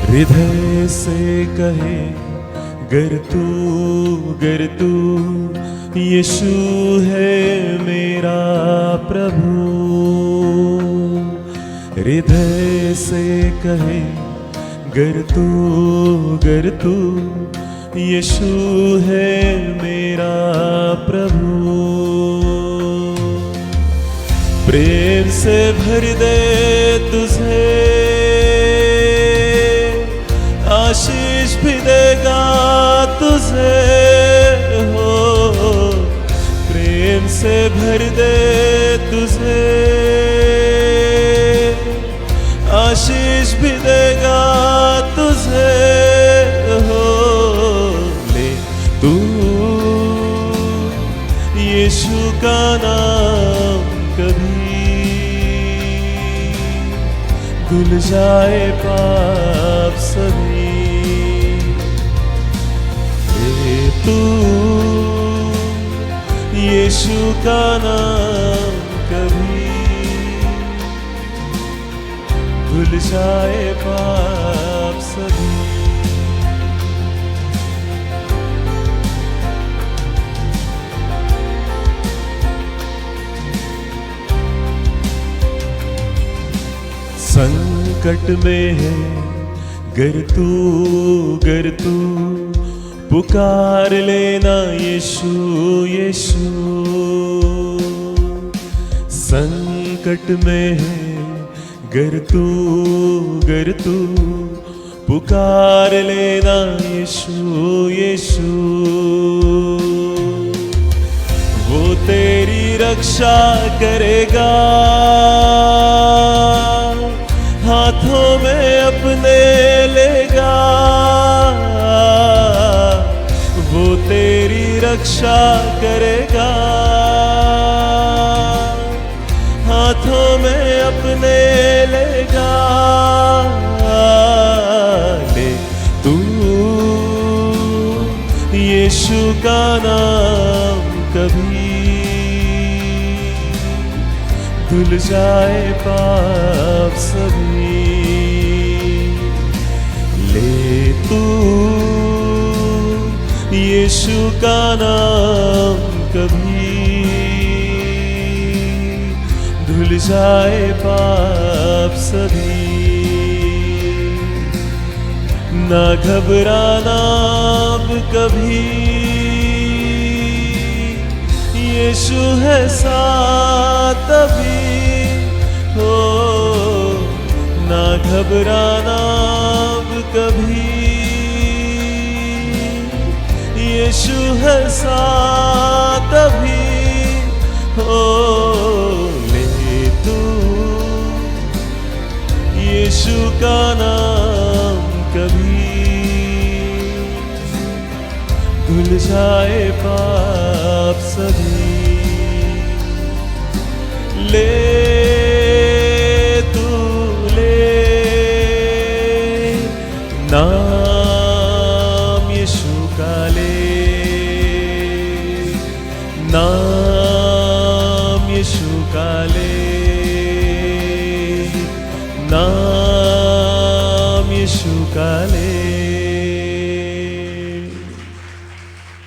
हृदय से कहे गर तू यीशु है मेरा प्रभु, हृदय से कहे गर तू यीशु है मेरा प्रभु, प्रेम से भर दे तुझे आशीष भी देगा तुझे, हो प्रेम से भर दे तुझे आशीष भी देगा तुझे, हो ले तू यीशु का नाम कभी जाए पाप सभी। ले तू यीशु का नाम कभी भूल जाए पाप सभी। संकट में है गर तू पुकार लेना यीशु यीशु। संकट में है गर तू पुकार लेना यीशु यीशु। वो तेरी रक्षा करेगा, हाथों में अपने लेगा। वो तेरी रक्षा करेगा, हाथों में अपने लेगा। ले तू यीशु का नाम कभी धुल जाए पाप सभी। ले तू यीशु का नाम कभी धुल जाए पाप सभी। ना घबराना अब कभी, यीशु है साथ अभी। हो ना घबराना अब कभी, यीशु है साथ अभी। हो ले तू यीशु का नाम कभी भूल जाए पाप सभी। ले तू ले नाम यीशु का ले, नाम यीशु का ले, नाम यीशु का ले।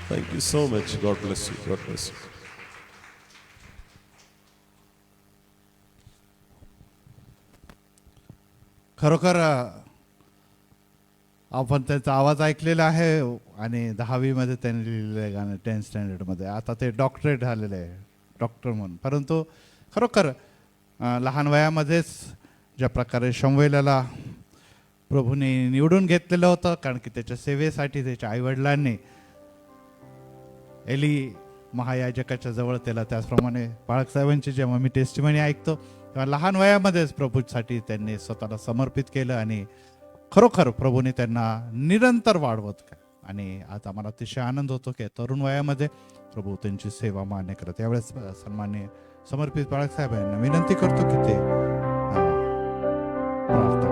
Thank you so much. God bless you. God bless you. खरोखर आपण त्यांचा आवाज ऐकलेला आहे आणि 10वी मध्ये त्यांनी लिहिलेलं आहे गाणं 10th स्टँडर्डमध्ये. आता ते डॉक्टरेट झालेले आहे, डॉक्टर म्हणून. परंतु खरोखर लहान वयामध्येच ज्या प्रकारे शमूएलाला प्रभूने निवडून घेतलेलं होतं, कारण की त्याच्या सेवेसाठी त्याच्या आईवडिलांनी एली महायाजकाच्या जवळ त्याला, त्याचप्रमाणे बाळकसाहेबांची जेव्हा मी टेस्टिमनी ऐकतो तेव्हा लहान वयामध्येच प्रभूसाठी त्यांनी स्वतःला समर्पित केलं आणि खरोखर प्रभूने त्यांना निरंतर वाढवत काय. आणि आज आम्हाला अतिशय आनंद होतो की तरुण वयामध्ये प्रभू त्यांची सेवा मान्य करत. यावेळेस सन्माननीय समर्पित बाळकसाहेब यांना विनंती करतो की ते प्रार्थना